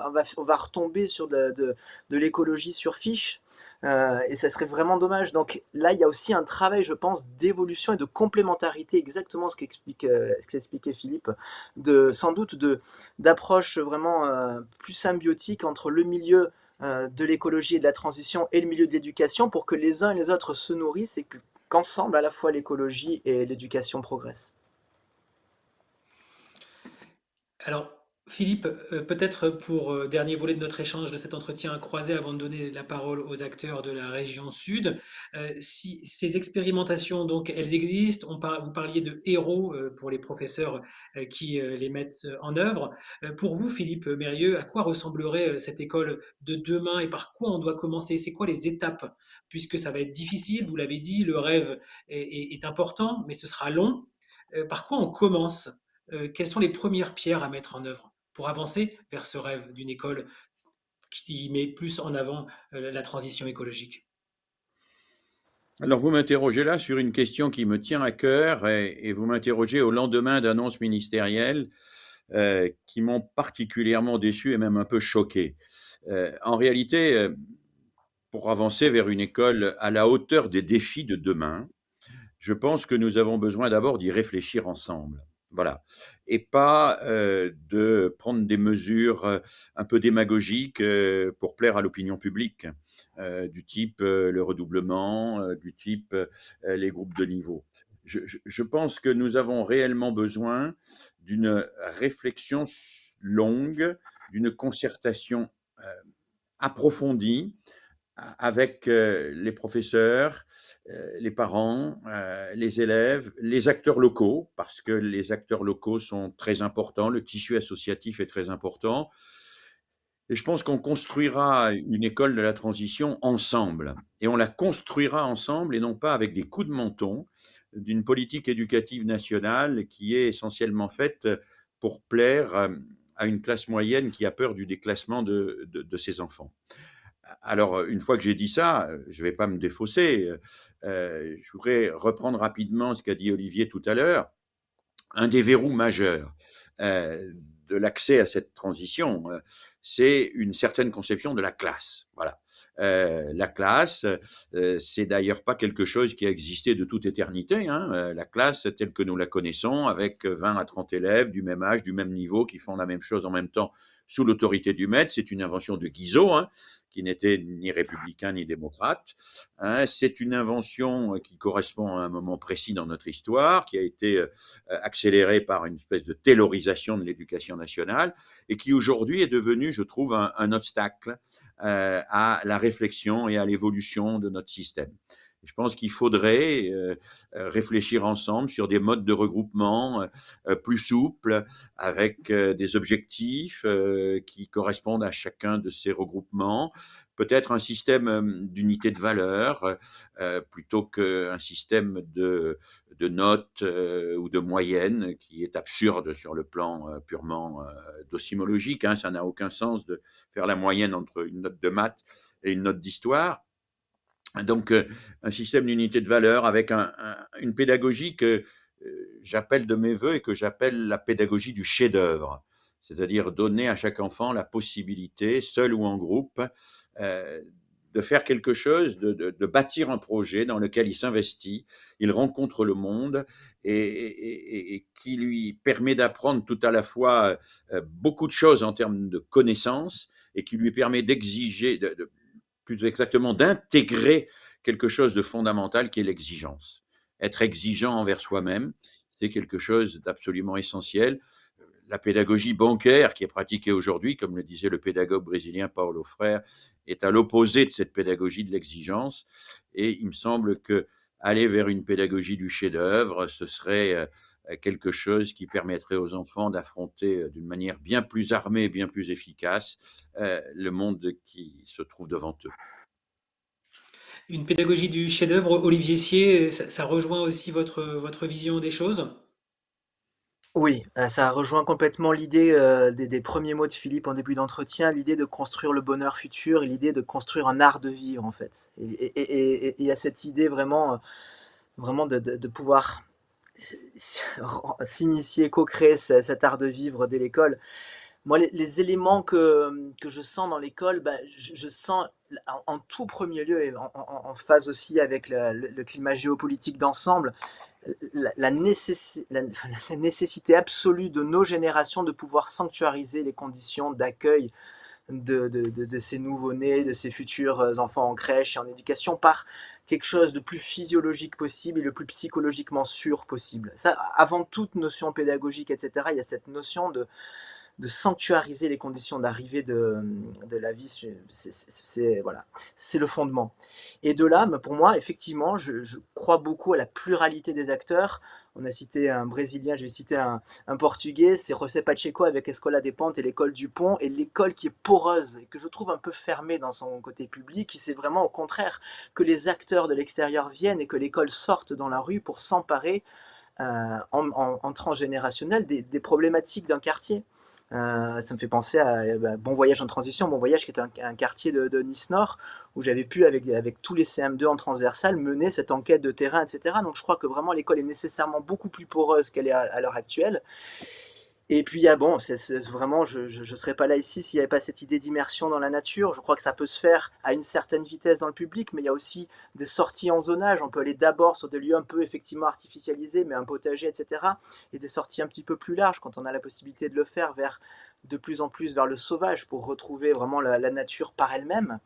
Speaker 5: va retomber sur de l'écologie sur fiche, et ça serait vraiment dommage. Donc là, il y a aussi un travail, je pense, d'évolution et de complémentarité, exactement ce qu'expliquait Philippe, sans doute d'approche vraiment plus symbiotique entre le milieu de l'écologie et de la transition et le milieu de l'éducation pour que les uns et les autres se nourrissent et qu'ensemble, à la fois l'écologie et l'éducation progressent.
Speaker 1: Alors, Philippe, peut-être pour dernier volet de notre échange, de cet entretien croisé, avant de donner la parole aux acteurs de la région Sud, si ces expérimentations, donc, elles existent, vous parliez de héros pour les professeurs qui les mettent en œuvre. Pour vous, Philippe Mérieux, à quoi ressemblerait cette école de demain et par quoi on doit commencer? C'est quoi les étapes? Puisque ça va être difficile, vous l'avez dit, le rêve est important, mais ce sera long. Par quoi on commence? Quelles sont les premières pierres à mettre en œuvre pour avancer vers ce rêve d'une école qui met plus en avant la transition écologique?
Speaker 4: Alors vous m'interrogez là sur une question qui me tient à cœur et vous m'interrogez au lendemain d'annonces ministérielles qui m'ont particulièrement déçu et même un peu choqué. En réalité, pour avancer vers une école à la hauteur des défis de demain, je pense que nous avons besoin d'abord d'y réfléchir ensemble. Voilà. Et pas de prendre des mesures un peu démagogiques pour plaire à l'opinion publique, du type le redoublement, du type les groupes de niveau. Je pense que nous avons réellement besoin d'une réflexion longue, d'une concertation approfondie avec les professeurs, les parents, les élèves, les acteurs locaux, parce que les acteurs locaux sont très importants, le tissu associatif est très important. Et je pense qu'on construira une école de la transition ensemble. Et on la construira ensemble et non pas avec des coups de menton d'une politique éducative nationale qui est essentiellement faite pour plaire à une classe moyenne qui a peur du déclassement de ses enfants. Alors, une fois que j'ai dit ça, je ne vais pas me défausser. Je voudrais reprendre rapidement ce qu'a dit Olivier tout à l'heure. Un des verrous majeurs de l'accès à cette transition, c'est une certaine conception de la classe. Voilà. La classe, c'est d'ailleurs pas quelque chose qui a existé de toute éternité, hein. La classe telle que nous la connaissons, avec 20 à 30 élèves du même âge, du même niveau, qui font la même chose en même temps sous l'autorité du maître, c'est une invention de Guizot, hein, qui n'était ni républicain ni démocrate. Hein. C'est une invention qui correspond à un moment précis dans notre histoire, qui a été accélérée par une espèce de taylorisation de l'éducation nationale et qui aujourd'hui est devenue, je trouve, un obstacle à la réflexion et à l'évolution de notre système. Je pense qu'il faudrait réfléchir ensemble sur des modes de regroupement plus souples, avec des objectifs qui correspondent à chacun de ces regroupements. Peut-être un système d'unité de valeur plutôt qu'un système de notes ou de moyennes qui est absurde sur le plan purement docimologique. Hein. Ça n'a aucun sens de faire la moyenne entre une note de maths et une note d'histoire. Donc, un système d'unité de valeur avec une pédagogie que j'appelle de mes voeux et que j'appelle la pédagogie du chef-d'œuvre, c'est-à-dire donner à chaque enfant la possibilité, seul ou en groupe, de faire quelque chose, de bâtir un projet dans lequel il s'investit, il rencontre le monde et qui lui permet d'apprendre tout à la fois beaucoup de choses en termes de connaissances et qui lui permet d'exiger, plus exactement d'intégrer quelque chose de fondamental qui est l'exigence. Être exigeant envers soi-même, c'est quelque chose d'absolument essentiel. La pédagogie bancaire qui est pratiquée aujourd'hui, comme le disait le pédagogue brésilien Paulo Freire, est à l'opposé de cette pédagogie de l'exigence. Et il me semble que aller vers une pédagogie du chef-d'œuvre, ce serait quelque chose qui permettrait aux enfants d'affronter d'une manière bien plus armée, bien plus efficace, le monde qui se trouve devant eux.
Speaker 1: Une pédagogie du chef-d'œuvre, Olivier Sier, ça rejoint aussi votre vision des choses?
Speaker 5: Oui, ça rejoint complètement l'idée, des premiers mots de Philippe en début d'entretien, l'idée de construire le bonheur futur et l'idée de construire un art de vivre, en fait. Et il y a cette idée vraiment, vraiment de pouvoir s'initier, co-créer cet art de vivre dès l'école. Moi, les éléments que je sens dans l'école, bah, je sens en tout premier lieu et en phase aussi avec le climat géopolitique d'ensemble, la nécessité absolue de nos générations de pouvoir sanctuariser les conditions d'accueil de ces nouveau-nés, de ces futurs enfants en crèche et en éducation par quelque chose de plus physiologique possible et le plus psychologiquement sûr possible. Ça, avant toute notion pédagogique, etc., il y a cette notion de sanctuariser les conditions d'arrivée de la vie, voilà, c'est le fondement. Et de là, pour moi, effectivement, je crois beaucoup à la pluralité des acteurs. On a cité un Brésilien, je vais citer un Portugais, c'est José Pacheco avec Escola des Pontes et l'école du Pont, et l'école qui est poreuse et que je trouve un peu fermée dans son côté public, c'est vraiment au contraire que les acteurs de l'extérieur viennent et que l'école sorte dans la rue pour s'emparer en transgénérationnel des problématiques d'un quartier. Ça me fait penser à Bon Voyage en transition, Bon Voyage qui est un quartier de Nice Nord, où j'avais pu, avec tous les CM2 en transversal, mener cette enquête de terrain, etc. Donc je crois que vraiment l'école est nécessairement beaucoup plus poreuse qu'elle est à l'heure actuelle. Et puis, bon, vraiment, je ne serais pas là ici s'il n'y avait pas cette idée d'immersion dans la nature. Je crois que ça peut se faire à une certaine vitesse dans le public, mais il y a aussi des sorties en zonage. On peut aller d'abord sur des lieux un peu effectivement artificialisés, mais un potager, etc. Et des sorties un petit peu plus larges quand on a la possibilité de le faire de plus en plus vers le sauvage pour retrouver vraiment la nature par elle-même.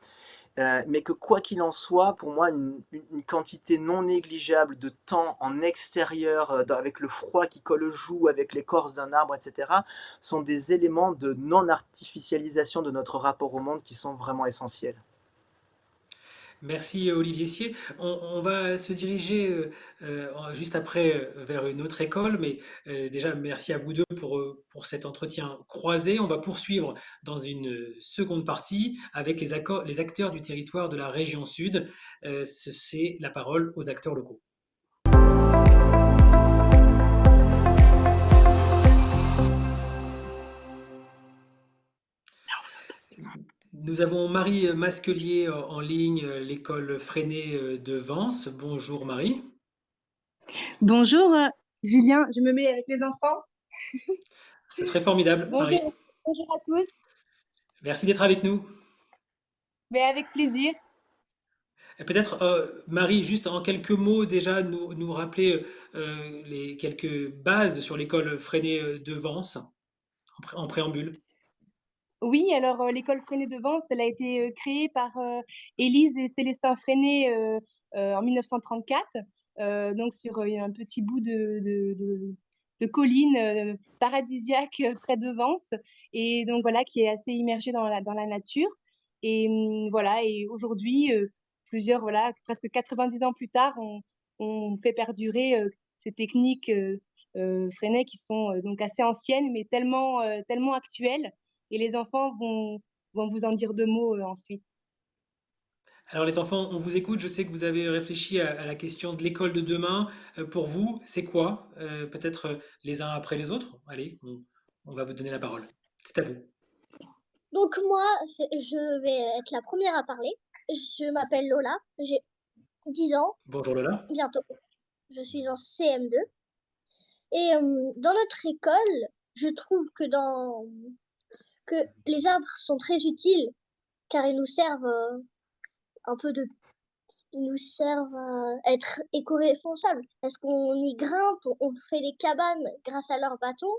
Speaker 5: Mais que quoi qu'il en soit, pour moi, une quantité non négligeable de temps en extérieur, avec le froid qui colle aux joues, avec l'écorce d'un arbre, etc., sont des éléments de non-artificialisation de notre rapport au monde qui sont vraiment essentiels.
Speaker 1: Merci Olivier Sier. On va se diriger juste après vers une autre école, mais déjà merci à vous deux pour cet entretien croisé. On va poursuivre dans une seconde partie avec les acteurs du territoire de la région Sud. C'est la parole aux acteurs locaux. Nous avons Marie Masquelier en ligne, l'école Freinet de Vence. Bonjour Marie.
Speaker 8: Bonjour Julien, je me mets avec les enfants.
Speaker 1: Ce serait formidable, Marie.
Speaker 8: Bonjour à tous.
Speaker 1: Merci d'être avec nous.
Speaker 8: Mais avec plaisir.
Speaker 1: Et peut-être, Marie, juste en quelques mots déjà, nous rappeler les quelques bases sur l'école Freinet de Vence, en préambule.
Speaker 8: Oui, alors l'école Freinet de Vence, elle a été créée par Élise et Célestin Freinet en 1934, donc sur un petit bout de colline paradisiaque près de Vence, et donc voilà, qui est assez immergée dans la nature. Et voilà, et aujourd'hui, voilà, presque 90 ans plus tard, on fait perdurer ces techniques Freinet qui sont donc assez anciennes, mais tellement actuelles. Et les enfants vont vous en dire deux mots ensuite.
Speaker 1: Alors les enfants, on vous écoute. Je sais que vous avez réfléchi à la question de l'école de demain. Pour vous, c'est quoi? Peut-être les uns après les autres. Allez, on va vous donner la parole. C'est à vous.
Speaker 7: Donc moi, je vais être la première à parler. Je m'appelle Lola, j'ai 10 ans
Speaker 1: Bonjour Lola.
Speaker 7: bientôt. Je suis en CM2. Et dans notre école, je trouve que les arbres sont très utiles car ils nous servent ils nous servent à être éco-responsables. Parce qu'on y grimpe, on fait des cabanes grâce à leurs bâtons.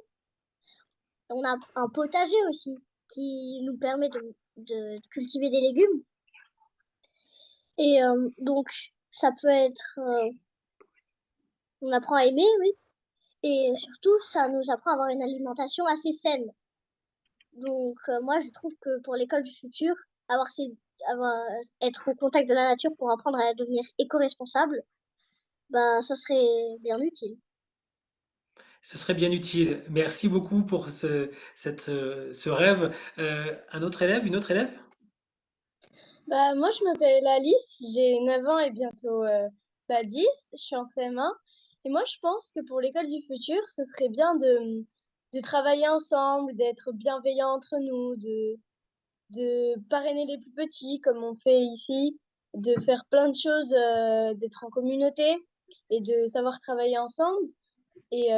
Speaker 7: On a un potager aussi qui nous permet de cultiver des légumes. Et donc, ça peut être... on apprend à aimer, oui. Et surtout, ça nous apprend à avoir une alimentation assez saine. Donc, moi, je trouve que pour l'école du futur, être au contact de la nature pour apprendre à devenir éco-responsable, bah, ça serait bien utile.
Speaker 1: Ce serait bien utile. Merci beaucoup pour ce rêve. Un autre élève, une autre élève?
Speaker 9: Bah, moi, je m'appelle Alice, j'ai 9 ans et bientôt 10, je suis en CM1. Et moi, je pense que pour l'école du futur, ce serait bien de travailler ensemble, d'être bienveillants entre nous, de parrainer les plus petits comme on fait ici, de faire plein de choses, d'être en communauté et de savoir travailler ensemble. Et,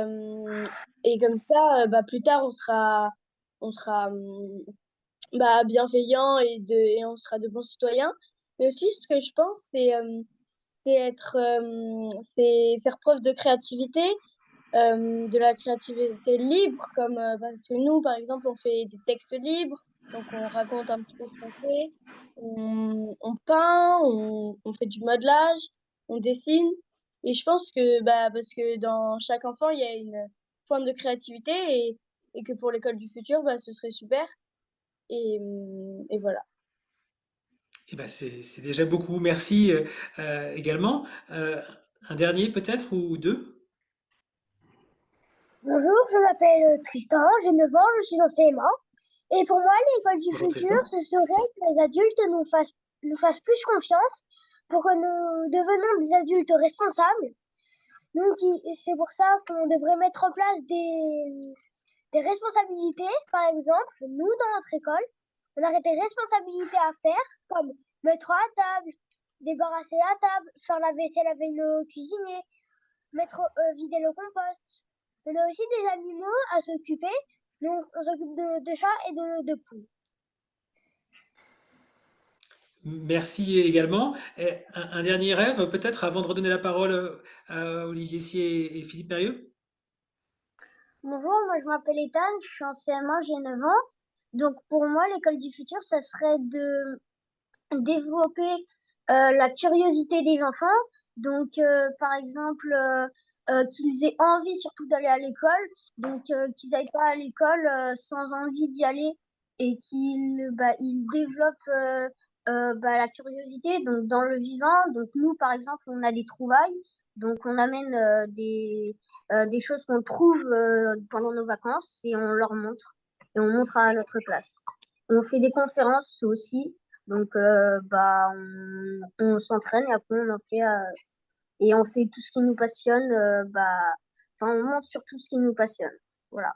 Speaker 9: et comme ça, plus tard, on sera bienveillant et on sera de bons citoyens. Mais aussi, ce que je pense, c'est faire preuve de créativité, de la créativité libre, comme parce que nous, par exemple, on fait des textes libres, donc on raconte un petit peu ce qu'on fait, on peint, on fait du modelage, on dessine. Et je pense que parce que dans chaque enfant, il y a une forme de créativité et que pour l'école du futur, ce serait super. Et voilà.
Speaker 1: Eh ben c'est déjà beaucoup. Merci également. Un dernier peut-être ou deux?
Speaker 7: Bonjour, je m'appelle Tristan, j'ai 9 ans, je suis en CM1. Et pour moi, l'école du
Speaker 1: Bonjour
Speaker 7: futur,
Speaker 1: Tristan.
Speaker 7: ce serait que les adultes nous fassent plus confiance pour que nous devenions des adultes responsables. Donc, c'est pour ça qu'on devrait mettre en place des responsabilités. Par exemple, nous, dans notre école, on aurait des responsabilités à faire, comme mettre à table, débarrasser la table, faire la vaisselle avec nos cuisiniers, vider le compost. On a aussi des animaux à s'occuper. Donc, on s'occupe de chats et de poules.
Speaker 1: Merci également. Et un dernier rêve, peut-être avant de redonner la parole à Olivier Sier et Philippe Mérieux?
Speaker 7: Bonjour, moi je m'appelle Ethan, je suis en CM1, j'ai 9 ans. Donc pour moi, l'école du futur, ça serait de développer la curiosité des enfants. Donc par exemple, qu'ils aient envie surtout d'aller à l'école. Donc qu'ils n'aillent pas à l'école sans envie d'y aller et ils développent La curiosité, donc dans le vivant, donc nous par exemple, on a des trouvailles, donc on amène des choses qu'on trouve pendant nos vacances et on leur montre et on montre à notre classe. On fait des conférences aussi, donc on s'entraîne et après on en fait et on fait tout ce qui nous passionne, enfin on montre sur tout ce qui nous passionne. Voilà.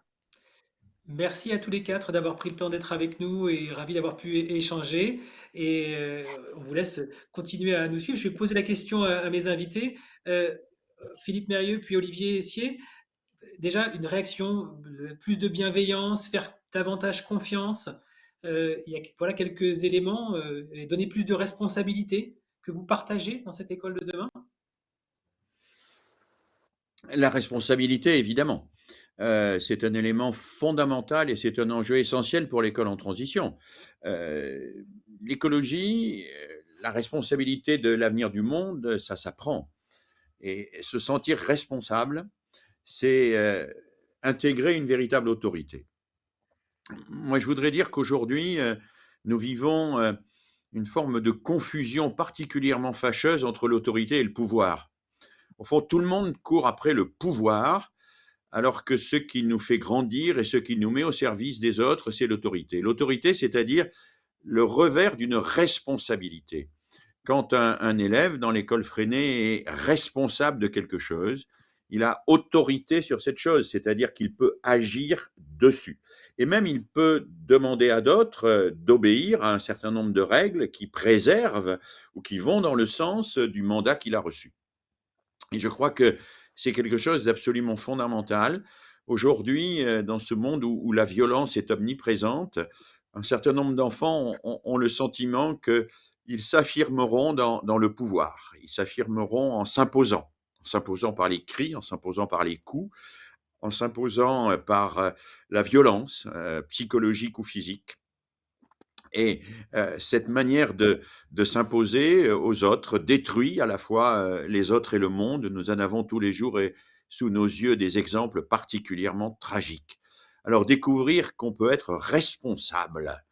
Speaker 1: Merci à tous les quatre d'avoir pris le temps d'être avec nous et ravi d'avoir pu échanger. Et on vous laisse continuer à nous suivre. Je vais poser la question à mes invités, Euh, Philippe Mérieux puis Olivier Essier. Déjà, une réaction, plus de bienveillance, faire davantage confiance. Voilà quelques éléments et donner plus de responsabilité que vous partagez dans cette école de demain.
Speaker 4: La responsabilité, évidemment. C'est un élément fondamental et c'est un enjeu essentiel pour l'école en transition. L'écologie, la responsabilité de l'avenir du monde, ça s'apprend. Et se sentir responsable, c'est intégrer une véritable autorité. Moi, je voudrais dire qu'aujourd'hui, nous vivons une forme de confusion particulièrement fâcheuse entre l'autorité et le pouvoir. Au fond, tout le monde court après le pouvoir, alors que ce qui nous fait grandir et ce qui nous met au service des autres, c'est l'autorité. L'autorité, c'est-à-dire le revers d'une responsabilité. Quand un élève dans l'école Freinet est responsable de quelque chose, il a autorité sur cette chose, c'est-à-dire qu'il peut agir dessus. Et même il peut demander à d'autres d'obéir à un certain nombre de règles qui préservent ou qui vont dans le sens du mandat qu'il a reçu. Et je crois que c'est quelque chose d'absolument fondamental. Aujourd'hui, dans ce monde où la violence est omniprésente, un certain nombre d'enfants ont le sentiment qu'ils s'affirmeront dans le pouvoir. Ils s'affirmeront en s'imposant par les cris, en s'imposant par les coups, en s'imposant par la violence psychologique ou physique. Et cette manière de s'imposer aux autres détruit à la fois les autres et le monde. Nous en avons tous les jours et sous nos yeux des exemples particulièrement tragiques. Alors découvrir qu'on peut être responsable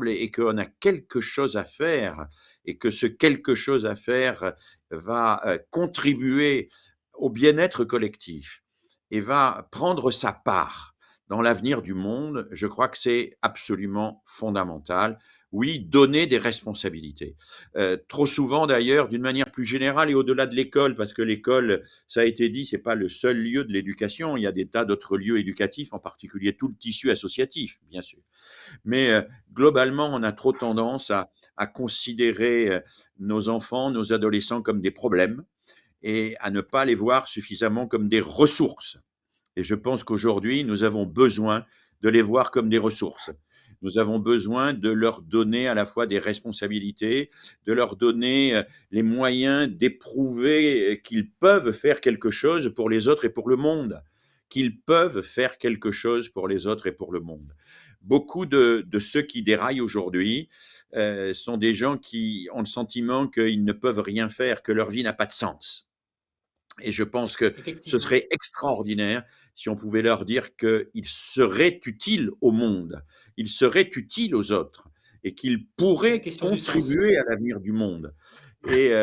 Speaker 4: et qu'on a quelque chose à faire et que ce quelque chose à faire va contribuer au bien-être collectif et va prendre sa part dans l'avenir du monde, je crois que c'est absolument fondamental. Oui, donner des responsabilités. Trop souvent d'ailleurs, d'une manière plus générale et au-delà de l'école, parce que l'école, ça a été dit, c'est pas le seul lieu de l'éducation. Il y a des tas d'autres lieux éducatifs, en particulier tout le tissu associatif, bien sûr. Mais globalement, on a trop tendance à considérer nos enfants, nos adolescents comme des problèmes et à ne pas les voir suffisamment comme des ressources. Et je pense qu'aujourd'hui, nous avons besoin de les voir comme des ressources. Nous avons besoin de leur donner à la fois des responsabilités, de leur donner les moyens d'éprouver qu'ils peuvent faire quelque chose pour les autres et pour le monde, qu'ils peuvent faire quelque chose pour les autres et pour le monde. Beaucoup de ceux qui déraillent aujourd'hui sont des gens qui ont le sentiment qu'ils ne peuvent rien faire, que leur vie n'a pas de sens. Et je pense que ce
Speaker 1: Effectivement.
Speaker 4: serait extraordinaire si on pouvait leur dire qu'ils seraient utiles au monde, ils seraient utiles aux autres et qu'ils
Speaker 1: C'est la
Speaker 4: pourraient
Speaker 1: question du sens.
Speaker 4: contribuer à l'avenir du monde. Et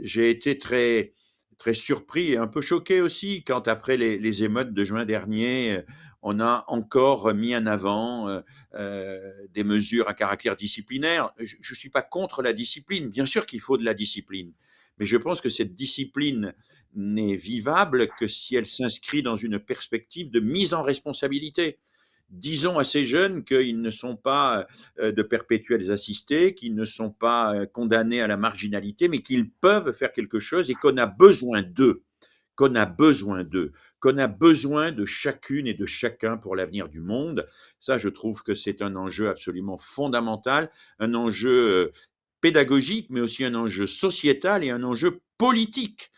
Speaker 4: j'ai été très, très surpris et un peu choqué aussi quand, après les émeutes de juin dernier, on a encore mis en avant des mesures à caractère disciplinaire. Je ne suis pas contre la discipline, bien sûr qu'il faut de la discipline, mais je pense que cette discipline n'est vivable que si elle s'inscrit dans une perspective de mise en responsabilité. Disons à ces jeunes qu'ils ne sont pas de perpétuels assistés, qu'ils ne sont pas condamnés à la marginalité, mais qu'ils peuvent faire quelque chose et qu'on a besoin d'eux, qu'on a besoin d'eux, qu'on a besoin de chacune et de chacun pour l'avenir du monde. Ça, je trouve que c'est un enjeu absolument fondamental, un enjeu pédagogique, mais aussi un enjeu sociétal et un enjeu politique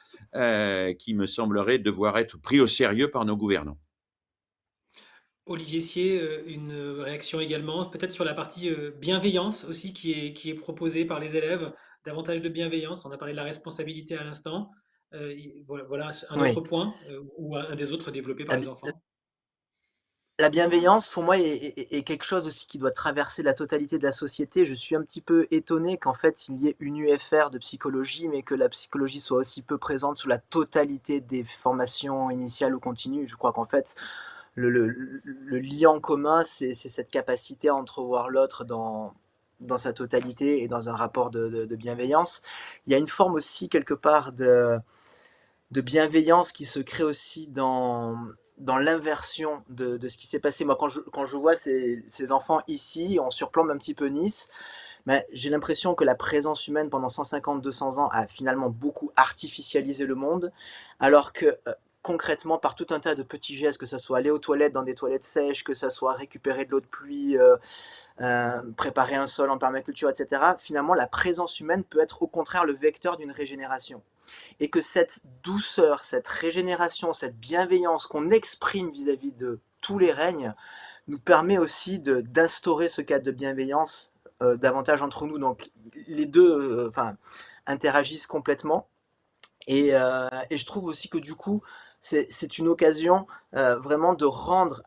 Speaker 4: qui me semblerait devoir être pris au sérieux par nos gouvernants.
Speaker 1: Olivier Sier, une réaction également, peut-être sur la partie bienveillance aussi qui est proposée par les élèves, davantage de bienveillance. On a parlé de la responsabilité à l'instant. Voilà un autre
Speaker 5: Oui.
Speaker 1: point ou un des autres développés par
Speaker 5: Ah
Speaker 1: les
Speaker 5: bi
Speaker 1: enfants.
Speaker 5: La bienveillance, pour moi, est quelque chose aussi qui doit traverser la totalité de la société. Je suis un petit peu étonné qu'en fait, il y ait une UFR de psychologie, mais que la psychologie soit aussi peu présente sur la totalité des formations initiales ou continues. Je crois qu'en fait, le lien commun, c'est cette capacité à entrevoir l'autre dans sa totalité et dans un rapport de bienveillance. Il y a une forme aussi, quelque part, de bienveillance qui se crée aussi dans l'inversion de ce qui s'est passé. Moi, quand je vois ces enfants ici, on surplombe un petit peu Nice, mais j'ai l'impression que la présence humaine pendant 150-200 ans a finalement beaucoup artificialisé le monde, alors que concrètement, par tout un tas de petits gestes, que ce soit aller aux toilettes dans des toilettes sèches, que ce soit récupérer de l'eau de pluie, préparer un sol en permaculture, etc., finalement, la présence humaine peut être au contraire le vecteur d'une régénération. Et que cette douceur, cette régénération, cette bienveillance qu'on exprime vis-à-vis de tous les règnes nous permet aussi d'instaurer ce cadre de bienveillance davantage entre nous. Donc les deux interagissent complètement. Et je trouve aussi que du coup, c'est une occasion vraiment de rendre,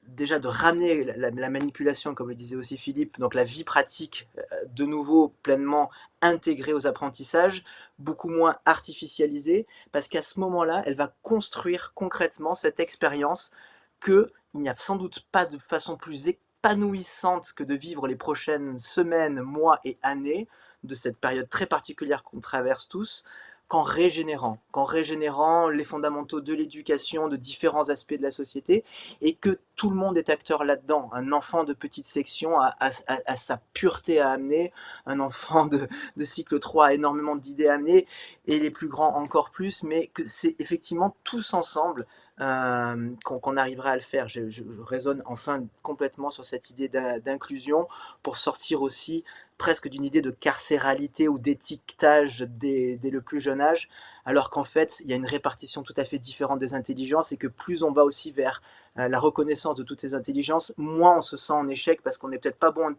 Speaker 5: déjà de ramener la manipulation, comme le disait aussi Philippe, donc la vie pratique, de nouveau pleinement intégrée aux apprentissages, beaucoup moins artificialisée, parce qu'à ce moment-là, elle va construire concrètement cette expérience qu'il n'y a sans doute pas de façon plus épanouissante que de vivre les prochaines semaines, mois et années de cette période très particulière qu'on traverse tous, qu'en régénérant les fondamentaux de l'éducation, de différents aspects de la société, et que tout le monde est acteur là-dedans. Un enfant de petite section a sa pureté à amener, un enfant de cycle 3 a énormément d'idées à amener, et les plus grands encore plus, mais que c'est effectivement tous ensemble qu'on arrivera à le faire. Je raisonne enfin complètement sur cette idée d'inclusion pour sortir aussi presque d'une idée de carcéralité ou d'étiquetage dès le plus jeune âge, alors qu'en fait, il y a une répartition tout à fait différente des intelligences et que plus on va aussi vers la reconnaissance de toutes ces intelligences, moins on se sent en échec parce qu'on n'est peut-être pas bon,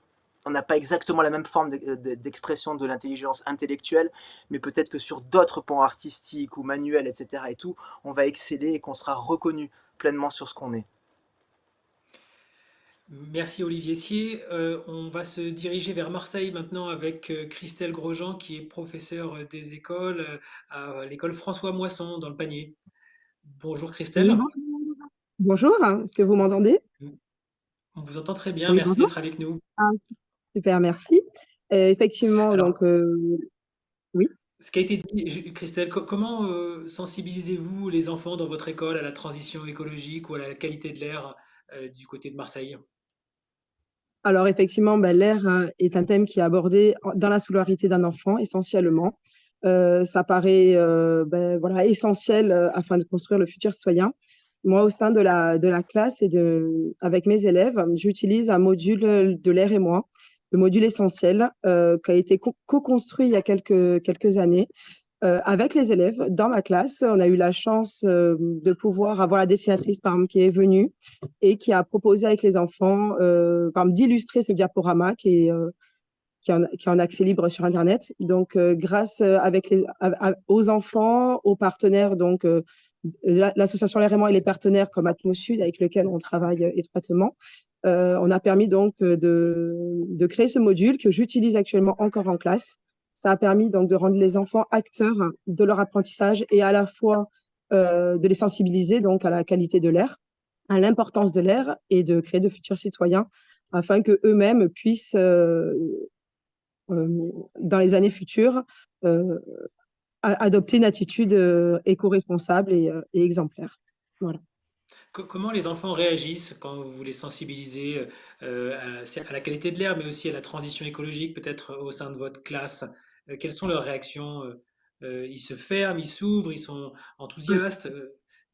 Speaker 5: on n'a pas exactement la même forme d'expression de l'intelligence intellectuelle, mais peut-être que sur d'autres pans artistiques ou manuels, etc. et tout, on va exceller et qu'on sera reconnu pleinement sur ce qu'on est.
Speaker 1: Merci Olivier Sier. On va se diriger vers Marseille maintenant avec Christelle Grosjean qui est professeure des écoles à l'école François Moisson dans le Panier. Bonjour
Speaker 10: Oui,
Speaker 1: Christelle.
Speaker 10: bonjour, est-ce que vous m'entendez?
Speaker 1: On vous entend très bien,
Speaker 10: Oui,
Speaker 1: merci
Speaker 10: bonjour.
Speaker 1: d'être avec nous.
Speaker 10: Ah, super, merci. Effectivement,
Speaker 1: Alors,
Speaker 10: donc, oui.
Speaker 1: ce qui a été dit, Christelle, comment sensibilisez-vous les enfants dans votre école à la transition écologique ou à la qualité de l'air du côté de Marseille?
Speaker 10: Alors, effectivement, l'air est un thème qui est abordé dans la scolarité d'un enfant, essentiellement. Ça paraît voilà, essentiel afin de construire le futur citoyen. Moi, au sein de la classe et avec mes élèves, j'utilise un module de l'air et moi, le module essentiel, qui a été co-construit il y a quelques années avec les élèves dans ma classe. On a eu la chance de pouvoir avoir la dessinatrice, par exemple, qui est venue et qui a proposé avec les enfants, par exemple, d'illustrer ce diaporama qui est en accès libre sur Internet. Donc, grâce aux enfants, aux partenaires, donc l'association L'air et moi et les partenaires comme Atmosud avec lesquels on travaille étroitement, on a permis donc de créer ce module que j'utilise actuellement encore en classe. Ça a permis donc de rendre les enfants acteurs de leur apprentissage et à la fois de les sensibiliser donc à la qualité de l'air, à l'importance de l'air et de créer de futurs citoyens afin que eux-mêmes puissent dans les années futures adopter une attitude éco-responsable et exemplaire. Voilà.
Speaker 1: Comment les enfants réagissent quand vous les sensibilisez à la qualité de l'air, mais aussi à la transition écologique, peut-être au sein de votre classe? Quelles sont leurs réactions? Ils se ferment, ils s'ouvrent, ils sont enthousiastes?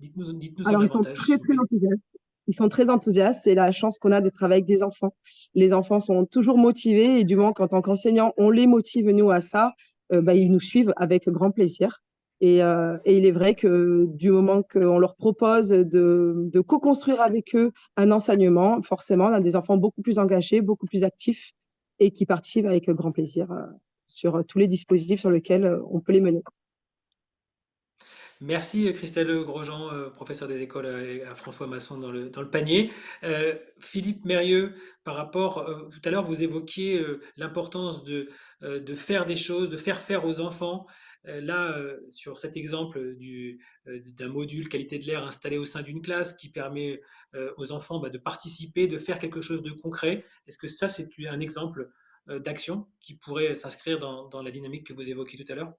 Speaker 1: Dites-nous en
Speaker 10: Alors, ils sont
Speaker 1: davantage,
Speaker 10: très,
Speaker 1: s'il vous
Speaker 10: très
Speaker 1: plaît.
Speaker 10: enthousiastes. Ils sont très enthousiastes. C'est la chance qu'on a de travailler avec des enfants. Les enfants sont toujours motivés et du moment qu'en tant qu'enseignants, on les motive, nous, à ça, ils nous suivent avec grand plaisir. Et il est vrai que du moment qu'on leur propose de co-construire avec eux un enseignement, forcément, on a des enfants beaucoup plus engagés, beaucoup plus actifs et qui participent avec grand plaisir sur tous les dispositifs sur lesquels on peut les mener.
Speaker 1: Merci Christelle Grosjean, professeure des écoles à François Masson dans le panier. Philippe Mérieux, par rapport, tout à l'heure vous évoquiez l'importance de faire des choses, de faire aux enfants. Là, sur cet exemple d'un module qualité de l'air installé au sein d'une classe qui permet aux enfants de participer, de faire quelque chose de concret, est-ce que ça c'est un exemple d'action qui pourrait s'inscrire dans la dynamique que vous évoquiez tout à l'heure?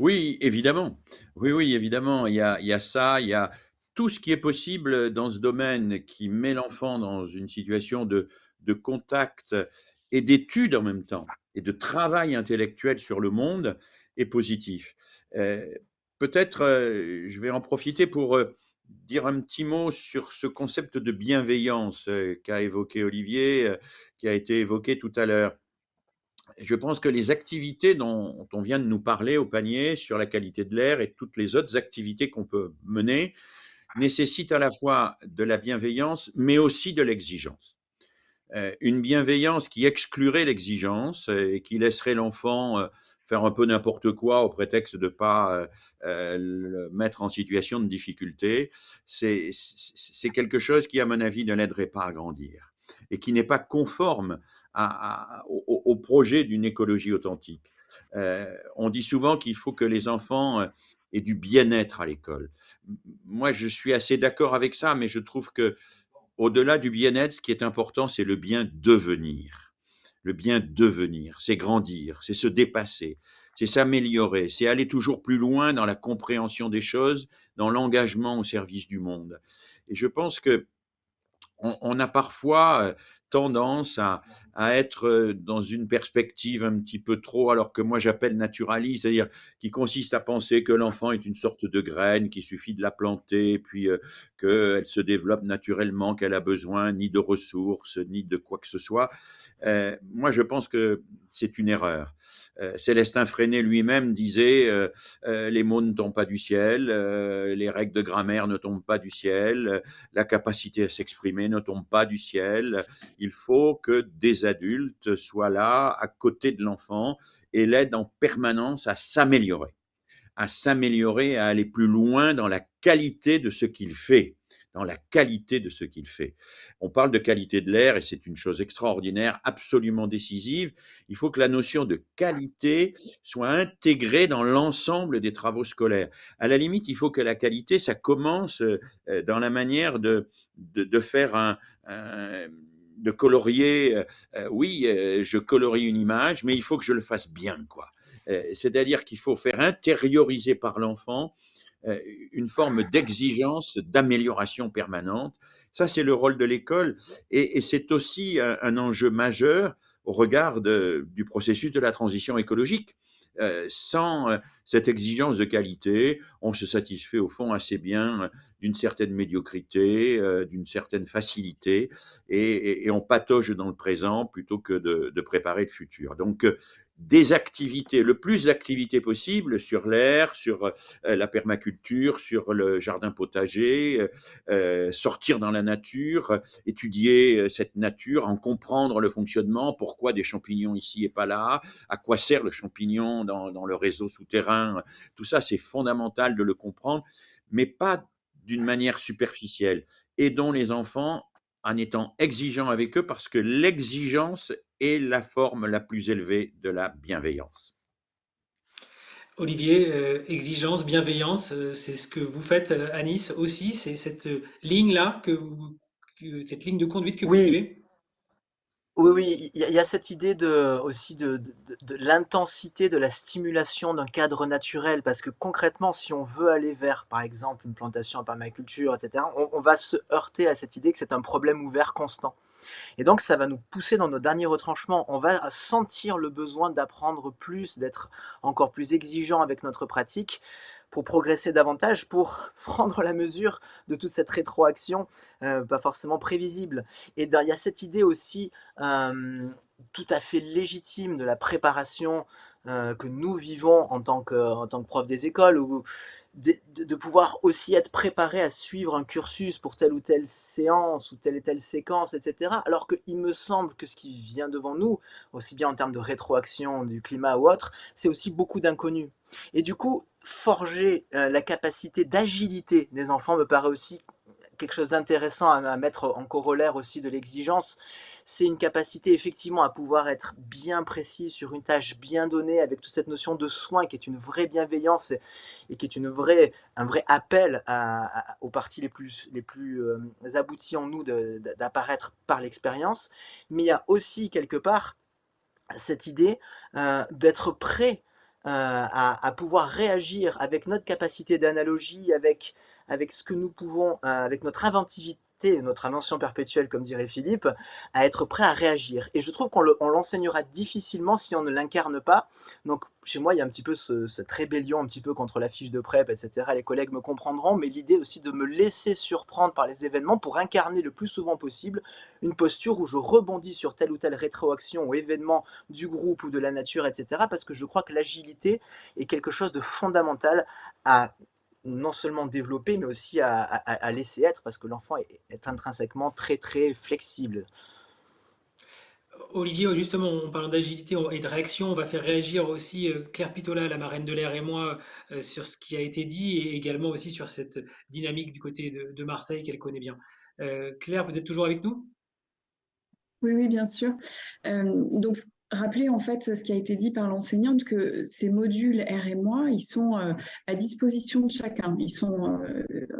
Speaker 4: Oui, évidemment. Oui, oui, évidemment. Il y a ça, il y a tout ce qui est possible dans ce domaine qui met l'enfant dans une situation de contact et d'étude en même temps et de travail intellectuel sur le monde est positif. Heu, peut-être, je vais en profiter pour, dire un petit mot sur ce concept de bienveillance, qu'a évoqué Olivier, qui a été évoqué tout à l'heure. Je pense que les activités dont on vient de nous parler au panier sur la qualité de l'air et toutes les autres activités qu'on peut mener nécessitent à la fois de la bienveillance, mais aussi de l'exigence. Une bienveillance qui exclurait l'exigence et qui laisserait l'enfant faire un peu n'importe quoi au prétexte de ne pas le mettre en situation de difficulté, c'est quelque chose qui, à mon avis, ne l'aiderait pas à grandir et qui n'est pas conforme au projet d'une écologie authentique. On dit souvent qu'il faut que les enfants aient du bien-être à l'école. Moi, je suis assez d'accord avec ça, mais je trouve que au-delà du bien-être, ce qui est important, c'est le bien devenir. Le bien devenir, c'est grandir, c'est se dépasser, c'est s'améliorer, c'est aller toujours plus loin dans la compréhension des choses, dans l'engagement au service du monde. Et je pense que on a parfois tendance à être dans une perspective un petit peu trop, alors que moi j'appelle naturaliste, c'est-à-dire qui consiste à penser que l'enfant est une sorte de graine, qu'il suffit de la planter, puis qu'elle se développe naturellement, qu'elle a besoin ni de ressources, ni de quoi que ce soit. Moi je pense que c'est une erreur. Célestin Freinet lui-même disait les mots ne tombent pas du ciel, les règles de grammaire ne tombent pas du ciel, la capacité à s'exprimer ne tombe pas du ciel. Il faut que des adultes soient là, à côté de l'enfant, et l'aident en permanence à s'améliorer, à aller plus loin dans la qualité de ce qu'il fait, dans la qualité de ce qu'il fait. On parle de qualité de l'air et c'est une chose extraordinaire, absolument décisive. Il faut que la notion de qualité soit intégrée dans l'ensemble des travaux scolaires. À la limite, il faut que la qualité, ça commence dans la manière de faire de colorier. Oui, je colorie une image, mais il faut que je le fasse bien, quoi. C'est-à-dire qu'il faut faire intérioriser par l'enfant une forme d'exigence, d'amélioration permanente. Ça, c'est le rôle de l'école et c'est aussi un enjeu majeur au regard du processus de la transition écologique. Sans cette exigence de qualité, on se satisfait au fond assez bien d'une certaine médiocrité, d'une certaine facilité, et on patauge dans le présent plutôt que de préparer le futur. Donc, des activités, le plus d'activités possible sur l'air, sur la permaculture, sur le jardin potager, sortir dans la nature, étudier cette nature, en comprendre le fonctionnement, pourquoi des champignons ici et pas là, à quoi sert le champignon dans le réseau souterrain. Tout ça, c'est fondamental de le comprendre, mais pas d'une manière superficielle. Aidons les enfants en étant exigeants avec eux parce que l'exigence est la forme la plus élevée de la bienveillance.
Speaker 1: Olivier, exigence, bienveillance, c'est ce que vous faites à Nice aussi, c'est cette ligne-là cette ligne de conduite que vous
Speaker 5: Oui,
Speaker 1: suivez?
Speaker 5: oui, oui, il y a cette idée aussi de l'intensité de la stimulation d'un cadre naturel, parce que concrètement, si on veut aller vers, par exemple, une plantation en permaculture, et cetera, on va se heurter à cette idée que c'est un problème ouvert constant. Et donc ça va nous pousser dans nos derniers retranchements. On va sentir le besoin d'apprendre plus, d'être encore plus exigeant avec notre pratique pour progresser davantage, pour prendre la mesure de toute cette rétroaction, pas forcément prévisible. Et il y a cette idée aussi tout à fait légitime de la préparation que nous vivons en tant que prof des écoles, ou de pouvoir aussi être préparé à suivre un cursus pour telle ou telle séance ou telle séquence, etc. Alors qu'il me semble que ce qui vient devant nous, aussi bien en termes de rétroaction du climat ou autre, c'est aussi beaucoup d'inconnus. Et du coup, forger la capacité d'agilité des enfants me paraît aussi quelque chose d'intéressant à mettre en corollaire aussi de l'exigence. C'est une capacité effectivement à pouvoir être bien précis sur une tâche bien donnée, avec toute cette notion de soin qui est une vraie bienveillance et qui est un vrai appel aux parties les plus abouties en nous d'apparaître par l'expérience. Mais il y a aussi quelque part cette idée d'être prêt à pouvoir réagir avec notre capacité d'analogie, avec ce que nous pouvons, avec notre inventivité, notre invention perpétuelle, comme dirait Philippe, à être prêt à réagir. Et je trouve qu'on l'enseignera difficilement si on ne l'incarne pas. Donc, chez moi, il y a un petit peu cette rébellion, un petit peu contre la fiche de prep, etc. Les collègues me comprendront, mais l'idée aussi de me laisser surprendre par les événements pour incarner le plus souvent possible une posture où je rebondis sur telle ou telle rétroaction ou événement du groupe ou de la nature, etc. Parce que je crois que l'agilité est quelque chose de fondamental à non seulement développer, mais aussi à laisser être, parce que l'enfant est intrinsèquement très, très flexible.
Speaker 1: Olivier, justement, en parlant d'agilité et de réaction, on va faire réagir aussi Claire Pitola, la marraine de l'air, et moi sur ce qui a été dit, et également aussi sur cette dynamique du côté de Marseille qu'elle connaît bien. Claire, vous êtes toujours avec nous?
Speaker 3: Oui, oui, bien sûr. Donc, rappeler en fait ce qui a été dit par l'enseignante, que ces modules R et moi, ils sont à disposition de chacun. Ils sont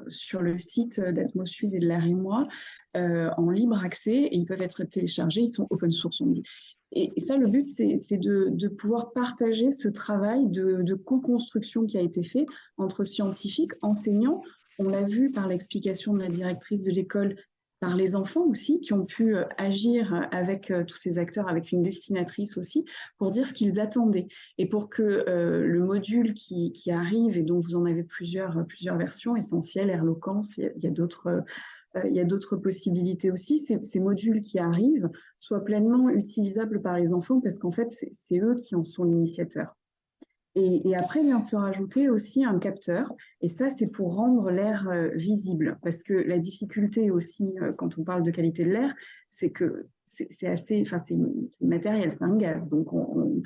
Speaker 3: sur le site d'Atmosud et de l'R et moi en libre accès, et ils peuvent être téléchargés. Ils sont open source, on dit. Et ça, le but, c'est de pouvoir partager ce travail de co-construction qui a été fait entre scientifiques, enseignants. On l'a vu par l'explication de la directrice de l'école, par les enfants aussi, qui ont pu agir avec tous ces acteurs, avec une dessinatrice aussi, pour dire ce qu'ils attendaient. Et pour que le module qui arrive, et dont vous en avez plusieurs versions, Essentiel, Airloquence, il y a d'autres possibilités aussi, ces modules qui arrivent soient pleinement utilisables par les enfants, parce qu'en fait, c'est eux qui en sont l'initiateur. Et après vient se rajouter aussi un capteur, et ça, c'est pour rendre l'air visible, parce que la difficulté aussi, quand on parle de qualité de l'air, c'est que c'est assez, enfin, c'est matériel, c'est un gaz, donc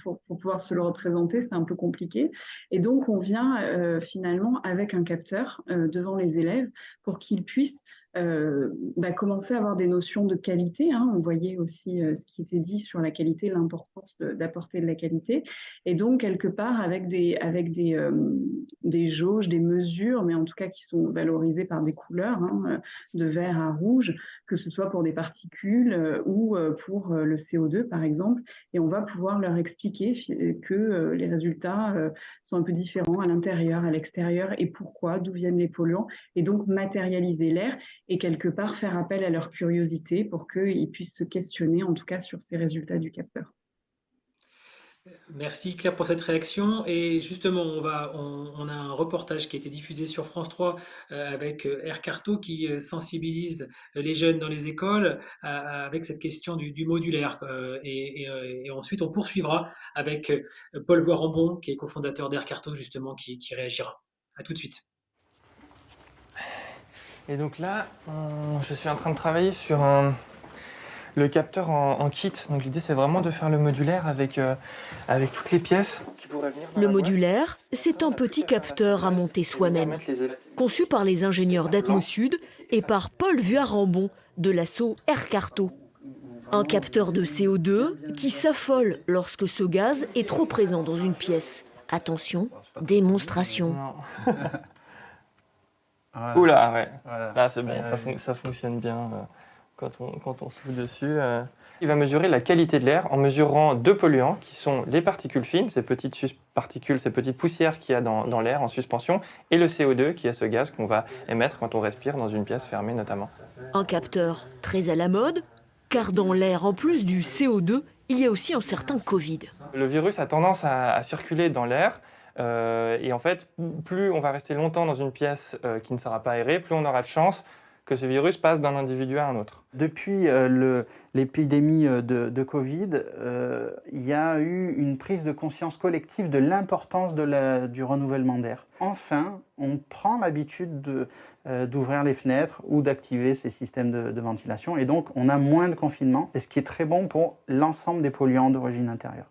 Speaker 3: pour pouvoir se le représenter, c'est un peu compliqué. Et donc, on vient finalement avec un capteur devant les élèves pour qu'ils puissent commencer à avoir des notions de qualité. On voyait aussi ce qui était dit sur la qualité, l'importance d'apporter de la qualité. Et donc, quelque part, avec des jauges, des mesures, mais en tout cas qui sont valorisées par des couleurs, de vert à rouge, que ce soit pour des particules ou pour le CO2, par exemple. Et on va pouvoir leur expliquer que les résultats sont un peu différents à l'intérieur, à l'extérieur, et pourquoi, d'où viennent les polluants, et donc matérialiser l'air et quelque part faire appel à leur curiosité pour qu'ils puissent se questionner, en tout cas, sur ces résultats du capteur.
Speaker 1: Merci Claire pour cette réaction. Et justement, on a un reportage qui a été diffusé sur France 3 avec Air Carto qui sensibilise les jeunes dans les écoles avec cette question du modulaire. Et ensuite, on poursuivra avec Paul Voirambon, qui est cofondateur d'Air Carto, justement, qui réagira. À tout de suite.
Speaker 11: Et donc là, je suis en train de travailler sur le capteur en kit. Donc l'idée, c'est vraiment de faire le modulaire avec toutes les pièces qui pourraient venir dans
Speaker 12: Le
Speaker 11: la boîte.
Speaker 12: modulaire, c'est un petit capteur à monter soi-même, conçu par les ingénieurs d'Atmosud et par Paul Vuarambon de l'asso Air Carto. Un capteur de CO2 qui s'affole lorsque ce gaz est trop présent dans une pièce. Attention, démonstration.
Speaker 11: Voilà. Oula, ouais.
Speaker 13: Voilà.
Speaker 11: Là, c'est bon, ça fonctionne bien quand on souffle dessus. Il va mesurer la qualité de l'air en mesurant deux polluants qui sont les particules fines, ces petites particules, ces petites poussières qu'il y a dans l'air en suspension, et le CO2 qui est ce gaz qu'on va émettre quand on respire dans une pièce fermée notamment.
Speaker 12: Un capteur très à la mode, car dans l'air, en plus du CO2, il y a aussi un certain Covid.
Speaker 11: Le virus a tendance à circuler dans l'air. Et en fait, plus on va rester longtemps dans une pièce qui ne sera pas aérée, plus on aura de chance que ce virus passe d'un individu à un autre.
Speaker 13: Depuis l'épidémie de Covid, il y a eu une prise de conscience collective de l'importance du renouvellement d'air. Enfin, on prend l'habitude d'ouvrir les fenêtres ou d'activer ces systèmes de ventilation, et donc on a moins de confinement, et ce qui est très bon pour l'ensemble des polluants d'origine intérieure.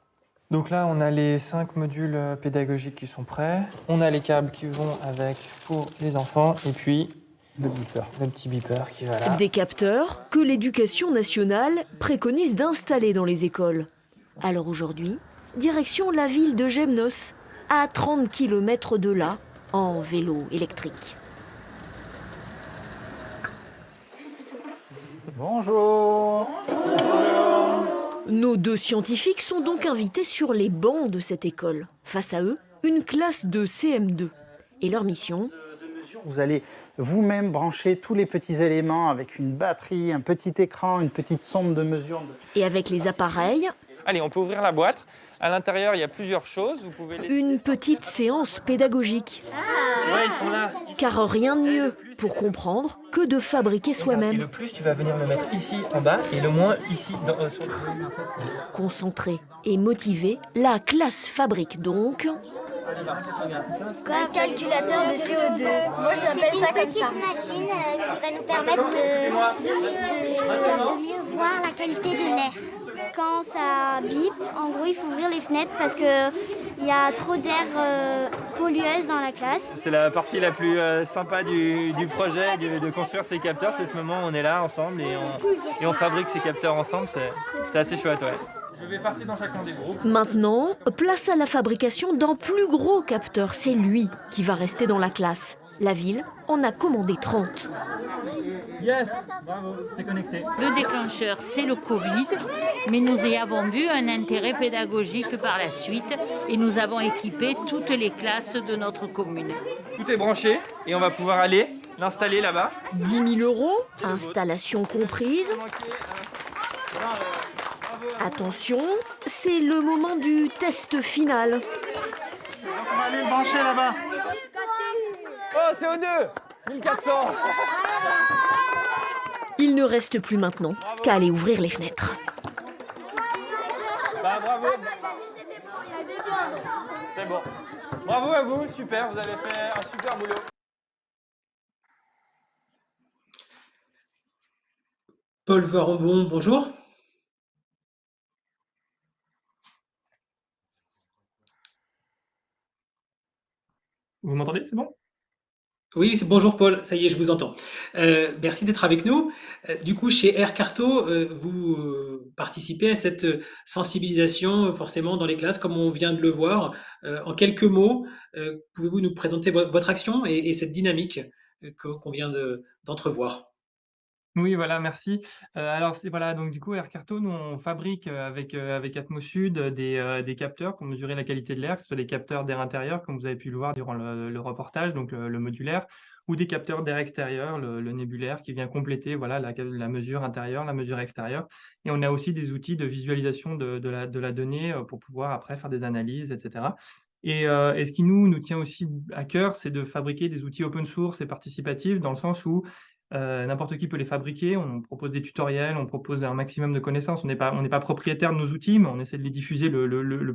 Speaker 11: Donc là, on a les 5 modules pédagogiques qui sont prêts. On a les câbles qui vont avec pour les enfants. Et puis, le petit beeper qui va là.
Speaker 12: Des capteurs que l'éducation nationale préconise d'installer dans les écoles. Alors aujourd'hui, direction la ville de Gemnos, à 30 km de là, en vélo électrique.
Speaker 13: Bonjour.
Speaker 12: Nos 2 scientifiques sont donc invités sur les bancs de cette école. Face à eux, une classe de CM2. Et leur mission ?
Speaker 13: Vous allez vous-même brancher tous les petits éléments avec une batterie, un petit écran, une petite sonde de mesure.
Speaker 12: Et avec les appareils...
Speaker 11: Allez, on peut ouvrir la boîte. À l'intérieur, il y a plusieurs choses. Vous pouvez
Speaker 12: Une petite séance pédagogique.
Speaker 11: Ouais, ils sont là.
Speaker 12: Car rien de mieux pour comprendre que de fabriquer soi-même.
Speaker 11: Le plus, tu vas venir le mettre ici en bas et le moins ici.
Speaker 12: Concentré et motivé, la classe fabrique donc...
Speaker 14: Un calculateur de CO2. Moi, j'appelle ça comme ça.
Speaker 15: Une machine qui va nous permettre de mieux voir la qualité de l'air. Quand ça bip, en gros, il faut ouvrir les fenêtres parce qu'il y a trop d'air pollueuse dans la classe.
Speaker 16: C'est la partie la plus sympa du projet, de construire ces capteurs. C'est ce moment où on est là ensemble et on fabrique ces capteurs ensemble. C'est assez chouette, ouais.
Speaker 11: Je vais passer dans chacun des groupes.
Speaker 12: Maintenant, place à la fabrication d'un plus gros capteur. C'est lui qui va rester dans la classe. La ville en a commandé 30.
Speaker 16: Yes, bravo, c'est connecté.
Speaker 17: Le déclencheur, c'est le Covid, mais nous y avons vu un intérêt pédagogique par la suite et nous avons équipé toutes les classes de notre commune.
Speaker 16: Tout est branché et on va pouvoir aller l'installer là-bas.
Speaker 12: 10 000 €, installation comprise. Attention, c'est le moment du test final.
Speaker 13: On va aller le brancher là-bas.
Speaker 16: Oh, CO2 1400.
Speaker 12: Il ne reste plus maintenant qu'à aller ouvrir les fenêtres.
Speaker 16: Bah, bravo. C'est bon. Bravo à vous, super, vous avez fait un super boulot.
Speaker 1: Paul Varambon, bonjour.
Speaker 11: Vous m'entendez, c'est bon ?
Speaker 1: Oui, bonjour Paul, ça y est, je vous entends. Merci d'être avec nous. Du coup, chez Aircarto, vous participez à cette sensibilisation forcément dans les classes, comme on vient de le voir. En quelques mots, pouvez-vous nous présenter votre action et cette dynamique qu'on vient d'entrevoir ?
Speaker 11: Oui, voilà, merci. Alors, voilà, donc du coup, Aircarto, nous, on fabrique avec Atmosud des capteurs pour mesurer la qualité de l'air, que ce soit des capteurs d'air intérieur, comme vous avez pu le voir durant le reportage, donc le modulaire, ou des capteurs d'air extérieur, le nébulaire, qui vient compléter voilà, la mesure intérieure, la mesure extérieure. Et on a aussi des outils de visualisation de la donnée pour pouvoir après faire des analyses, etc. Et ce qui nous tient aussi à cœur, c'est de fabriquer des outils open source et participatifs, dans le sens où n'importe qui peut les fabriquer, on propose des tutoriels, on propose un maximum de connaissances. On n'est pas propriétaire de nos outils, mais on essaie de les diffuser le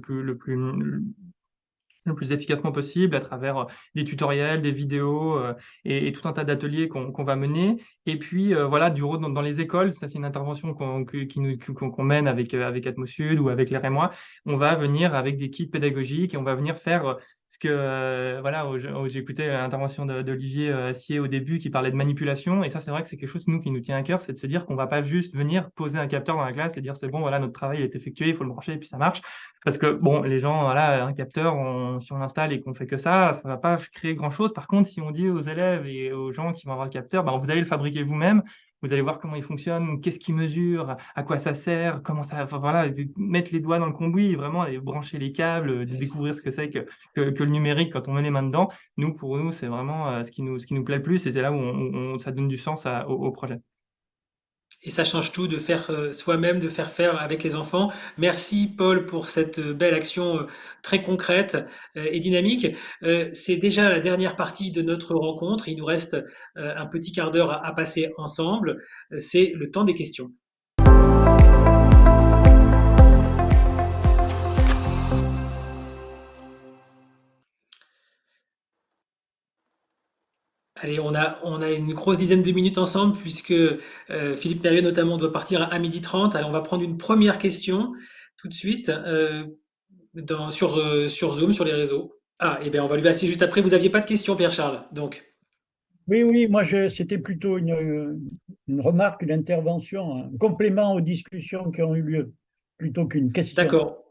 Speaker 11: plus efficacement possible à travers des tutoriels, des vidéos et tout un tas d'ateliers qu'on va mener. Et puis voilà, dans les écoles, ça c'est une intervention qu'on mène avec Atmosud ou avec les Rémois. On va venir avec des kits pédagogiques et on va venir faire ce que voilà, j'ai écouté l'intervention d'Olivier Assier au début qui parlait de manipulation, et ça c'est vrai que c'est quelque chose qui nous tient à cœur, c'est de se dire qu'on va pas juste venir poser un capteur dans la classe et dire c'est bon, voilà, notre travail est effectué, il faut le brancher et puis ça marche. Parce que bon, les gens, voilà, un capteur, si on l'installe et qu'on fait que ça va pas créer grand chose. Par contre, si on dit aux élèves et aux gens qui vont avoir le capteur, vous allez le fabriquer vous-même, vous allez voir comment il fonctionne, qu'est-ce qu'il mesure, à quoi ça sert, comment ça, voilà, mettre les doigts dans le cambouis, vraiment, et brancher les câbles, découvrir ce que c'est que le numérique quand on met les mains dedans. Pour nous, c'est vraiment ce qui nous plaît le plus, et c'est là où ça donne du sens au projet.
Speaker 1: Et ça change tout de faire soi-même, de faire avec les enfants. Merci Paul pour cette belle action très concrète et dynamique. C'est déjà la dernière partie de notre rencontre. Il nous reste un petit quart d'heure à passer ensemble. C'est le temps des questions. Allez, on a une grosse dizaine de minutes ensemble puisque Philippe Mérieux notamment doit partir à 12h30. Alors on va prendre une première question tout de suite sur Zoom, sur les réseaux. Ah, et bien on va lui passer juste après. Vous n'aviez pas de questions, Pierre-Charles, donc.
Speaker 2: Oui, moi c'était plutôt une remarque, une intervention, un complément aux discussions qui ont eu lieu, plutôt qu'une question.
Speaker 1: D'accord.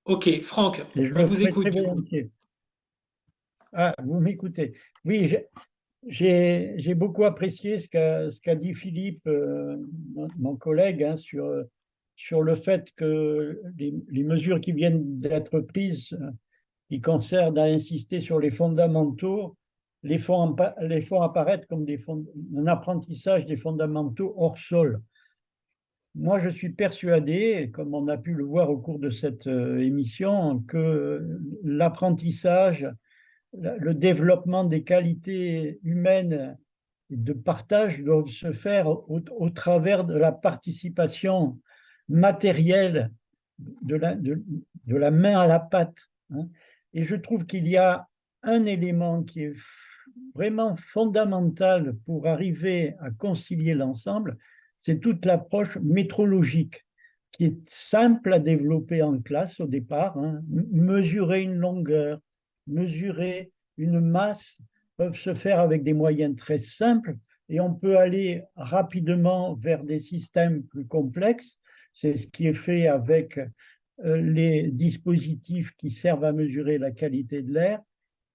Speaker 1: Ok, Franck,
Speaker 2: Et je
Speaker 1: on
Speaker 2: le
Speaker 1: vous
Speaker 2: ferai
Speaker 1: écoute
Speaker 2: très
Speaker 1: du coup.
Speaker 2: volontiers. Ah, vous m'écoutez. Oui, j'ai beaucoup apprécié ce qu'a dit Philippe, mon collègue, hein, sur le fait que les mesures qui viennent d'être prises, qui concernent à insister sur les fondamentaux, les font apparaître comme un apprentissage des fondamentaux hors sol. Moi, je suis persuadé, comme on a pu le voir au cours de cette émission, que l'apprentissage, le développement des qualités humaines et de partage doivent se faire au travers de la participation matérielle de la main à la pâte, hein. Et je trouve qu'il y a un élément qui est vraiment fondamental pour arriver à concilier l'ensemble, c'est toute l'approche métrologique, qui est simple à développer en classe au départ, hein. Mesurer une longueur, mesurer une masse peuvent se faire avec des moyens très simples et on peut aller rapidement vers des systèmes plus complexes. C'est ce qui est fait avec les dispositifs qui servent à mesurer la qualité de l'air,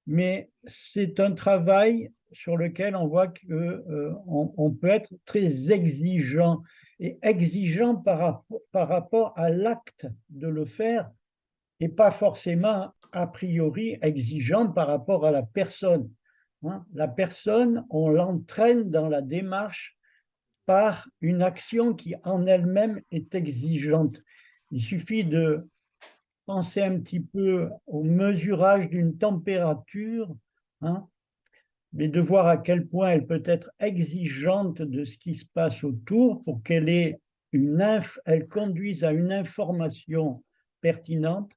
Speaker 2: mais c'est un travail sur lequel on voit qu'on peut être très exigeant, et exigeant par rapport à l'acte de le faire, et pas forcément a priori exigeant par rapport à la personne, hein. La personne, on l'entraîne dans la démarche par une action qui en elle-même est exigeante. Il suffit de penser un petit peu au mesurage d'une température, hein, mais de voir à quel point elle peut être exigeante de ce qui se passe autour pour qu'elle conduise à une information pertinente.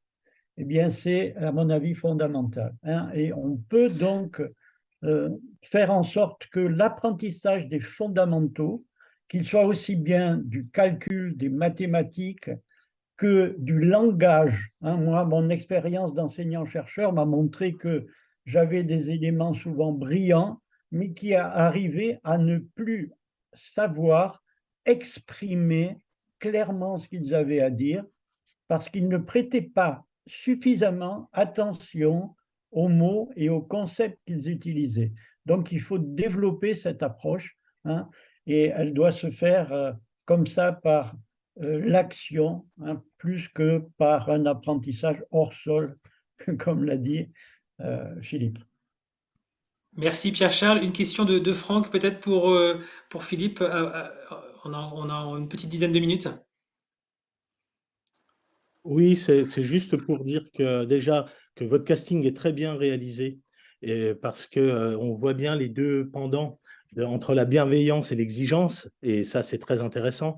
Speaker 2: Eh bien, c'est, à mon avis, fondamental, hein. Et on peut donc faire en sorte que l'apprentissage des fondamentaux, qu'il soit aussi bien du calcul, des mathématiques, que du langage, hein. Moi, mon expérience d'enseignant-chercheur m'a montré que j'avais des éléments souvent brillants, mais qui arrivaient à ne plus savoir exprimer clairement ce qu'ils avaient à dire, parce qu'ils ne prêtaient pas suffisamment attention aux mots et aux concepts qu'ils utilisaient. Donc, il faut développer cette approche, hein, et elle doit se faire comme ça par l'action, hein, plus que par un apprentissage hors sol, comme l'a dit Philippe.
Speaker 1: Merci Pierre-Charles. Une question de Franck peut-être pour Philippe. On a une petite dizaine de minutes.
Speaker 18: Oui, c'est juste pour dire que déjà que votre casting est très bien réalisé, et parce que on voit bien les deux pendants entre la bienveillance et l'exigence, et ça c'est très intéressant.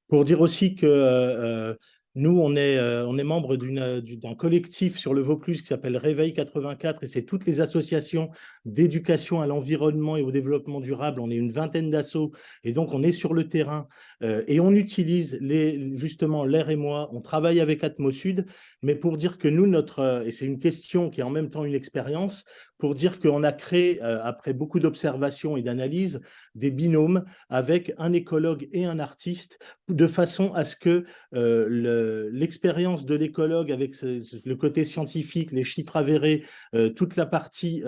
Speaker 18: Pour dire aussi que nous, on est membre d'un collectif sur le Vaucluse qui s'appelle Réveil 84, et c'est toutes les associations d'éducation à l'environnement et au développement durable. On est une vingtaine d'assauts, et donc on est sur le terrain et on utilise justement l'air et moi. On travaille avec Atmosud, mais pour dire que nous, et c'est une question qui est en même temps une expérience, pour dire qu'on a créé, après beaucoup d'observations et d'analyses, des binômes avec un écologue et un artiste, de façon à ce que l'expérience de l'écologue avec le côté scientifique, les chiffres avérés, toute la partie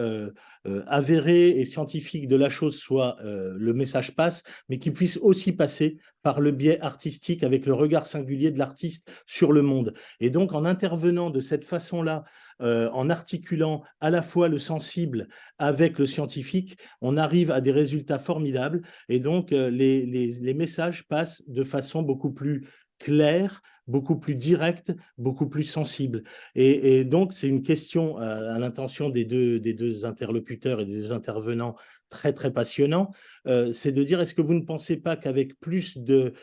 Speaker 18: avérée et scientifique de la chose soit, le message passe, mais qu'il puisse aussi passer par le biais artistique avec le regard singulier de l'artiste sur le monde. Et donc, en intervenant de cette façon-là, en articulant à la fois le sens sensible avec le scientifique, on arrive à des résultats formidables. Et donc, les messages passent de façon beaucoup plus claire, beaucoup plus directe, beaucoup plus sensible. Et donc, c'est une question à l'intention des deux interlocuteurs et des deux intervenants très, très passionnants. C'est de dire, est-ce que vous ne pensez pas qu'avec plus de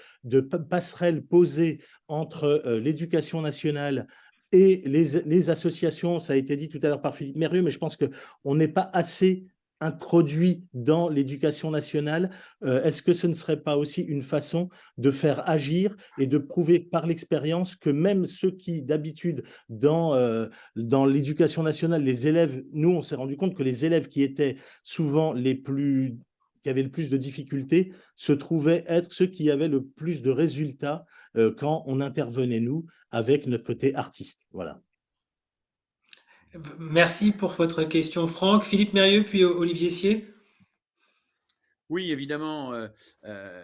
Speaker 18: passerelles posées entre l'éducation nationale et les associations, ça a été dit tout à l'heure par Philippe Mérieux, mais je pense qu'on n'est pas assez introduit dans l'éducation nationale. Est-ce que ce ne serait pas aussi une façon de faire agir et de prouver par l'expérience que même ceux qui, d'habitude, dans l'éducation nationale, les élèves, nous, on s'est rendu compte que les élèves qui étaient souvent qui avaient le plus de difficultés, se trouvaient être ceux qui avaient le plus de résultats quand on intervenait, nous, avec notre côté artiste. Voilà.
Speaker 1: Merci pour votre question, Franck. Philippe Mérieux, puis Olivier Sier.
Speaker 4: Oui, évidemment,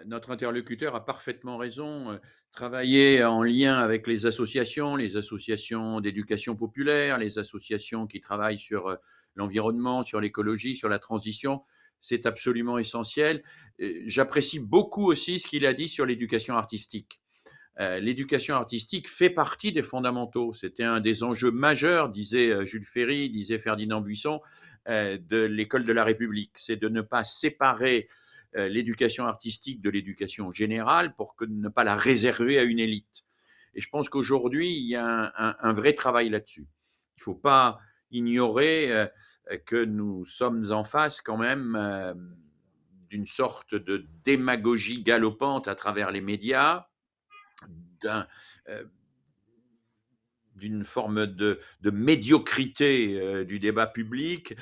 Speaker 4: notre interlocuteur a parfaitement raison. Travailler en lien avec les associations d'éducation populaire, les associations qui travaillent sur l'environnement, sur l'écologie, sur la transition, c'est absolument essentiel. J'apprécie beaucoup aussi ce qu'il a dit sur l'éducation artistique. L'éducation artistique fait partie des fondamentaux. C'était un des enjeux majeurs, disait Jules Ferry, disait Ferdinand Buisson, de l'école de la République. C'est de ne pas séparer l'éducation artistique de l'éducation générale pour ne pas la réserver à une élite. Et je pense qu'aujourd'hui, il y a un vrai travail là-dessus. Il ne faut pas ignorer que nous sommes en face quand même d'une sorte de démagogie galopante à travers les médias, d'une forme de médiocrité du débat public.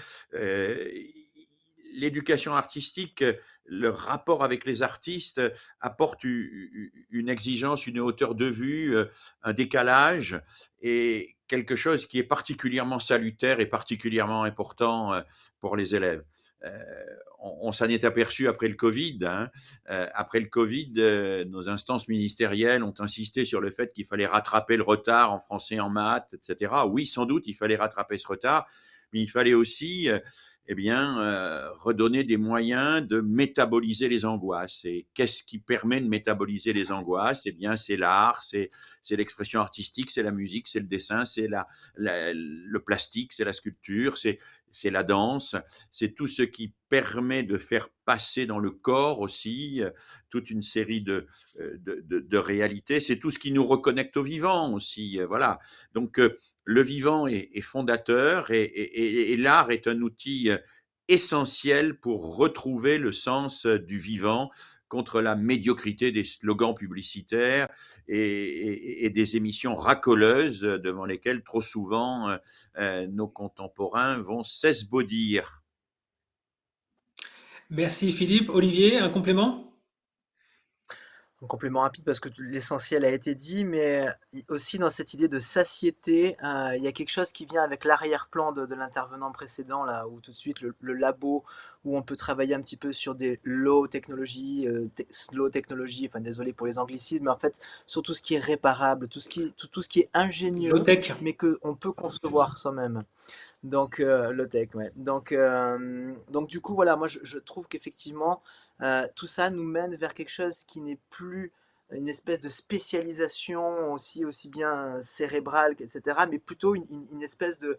Speaker 4: L'éducation artistique, le rapport avec les artistes apporte une exigence, une hauteur de vue, un décalage et quelque chose qui est particulièrement salutaire et particulièrement important pour les élèves. On s'en est aperçu après le Covid. Après le Covid, nos instances ministérielles ont insisté sur le fait qu'il fallait rattraper le retard en français, en maths, etc. Oui, sans doute, il fallait rattraper ce retard, mais il fallait aussi redonner des moyens de métaboliser les angoisses. Et qu'est-ce qui permet de métaboliser les angoisses? Eh bien, c'est l'art, c'est l'expression artistique, c'est la musique, c'est le dessin, c'est le plastique, c'est la sculpture, c'est la danse, c'est tout ce qui permet de faire passer dans le corps aussi toute une série de réalités. C'est tout ce qui nous reconnecte au vivant aussi. Voilà. Donc, le vivant est fondateur et l'art est un outil essentiel pour retrouver le sens du vivant contre la médiocrité des slogans publicitaires et des émissions racoleuses devant lesquelles trop souvent nos contemporains vont s'esbaudir.
Speaker 1: Merci Philippe. Olivier, un complément?
Speaker 5: Un complément rapide parce que l'essentiel a été dit, mais aussi dans cette idée de satiété, il y a quelque chose qui vient avec l'arrière-plan de l'intervenant précédent, là, où tout de suite le labo, où on peut travailler un petit peu sur des low technologies, slow technology, enfin désolé pour les anglicismes, mais en fait sur tout ce qui est réparable, tout ce qui est ingénieux,
Speaker 1: Low-tech.
Speaker 5: mais qu'on peut concevoir soi-même. Donc, low-tech, ouais. Donc du coup, voilà, moi je trouve qu'effectivement, tout ça nous mène vers quelque chose qui n'est plus une espèce de spécialisation aussi bien cérébrale, etc., mais plutôt une espèce de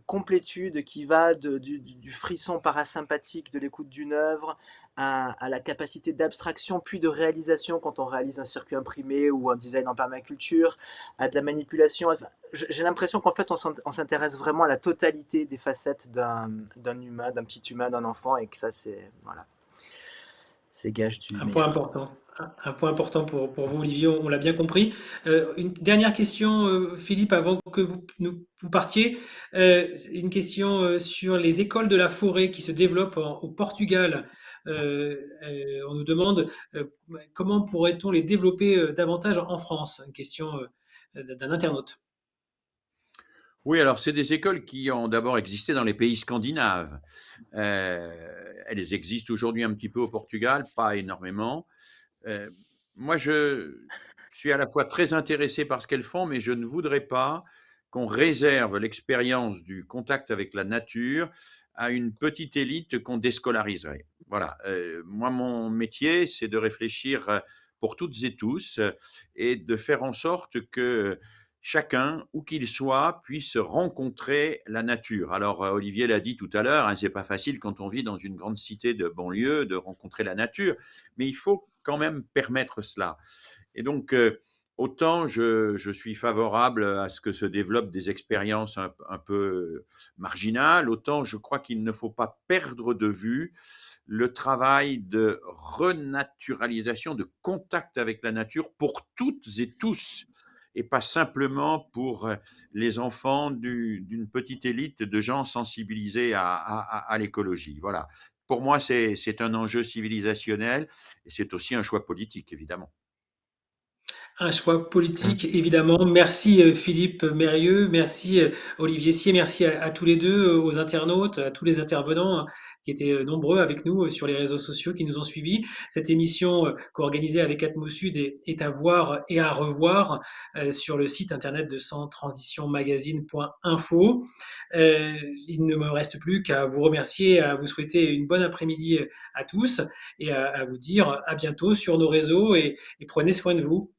Speaker 5: complétude qui va du frisson parasympathique de l'écoute d'une œuvre à la capacité d'abstraction puis de réalisation quand on réalise un circuit imprimé ou un design en permaculture, à de la manipulation. Enfin, j'ai l'impression qu'en fait on s'intéresse vraiment à la totalité des facettes d'un humain, d'un petit humain, d'un enfant, et que ça c'est voilà, c'est gage du
Speaker 1: Un point
Speaker 5: meilleur.
Speaker 1: important. Un point important pour vous, Olivier, on l'a bien compris. Une dernière question, Philippe, avant que vous partiez. Une question sur les écoles de la forêt qui se développent au Portugal. On nous demande comment pourrait-on les développer davantage en France? Une question d'un internaute.
Speaker 4: Oui, alors c'est des écoles qui ont d'abord existé dans les pays scandinaves. Elles existent aujourd'hui un petit peu au Portugal, pas énormément. Moi, je suis à la fois très intéressé par ce qu'elles font, mais je ne voudrais pas qu'on réserve l'expérience du contact avec la nature à une petite élite qu'on déscolariserait. Voilà, moi, mon métier, c'est de réfléchir pour toutes et tous et de faire en sorte que chacun, où qu'il soit, puisse rencontrer la nature. Alors, Olivier l'a dit tout à l'heure, hein, c'est pas facile quand on vit dans une grande cité de banlieue de rencontrer la nature, mais il faut quand même permettre cela. Et donc, autant je suis favorable à ce que se développent des expériences un peu marginales, autant je crois qu'il ne faut pas perdre de vue le travail de renaturalisation, de contact avec la nature pour toutes et tous, et pas simplement pour les enfants d'une petite élite de gens sensibilisés à l'écologie. Voilà. Pour moi, c'est un enjeu civilisationnel et c'est aussi un choix politique, évidemment.
Speaker 1: Un choix politique, évidemment. Merci Philippe Mérieux, merci Olivier Sier, merci à tous les deux, aux internautes, à tous les intervenants hein, qui étaient nombreux avec nous sur les réseaux sociaux, qui nous ont suivis. Cette émission co-organisée avec Atmosud est à voir et à revoir sur le site internet de santransitionmagazine.info. Il ne me reste plus qu'à vous remercier, à vous souhaiter une bonne après-midi à tous et à vous dire à bientôt sur nos réseaux et prenez soin de vous.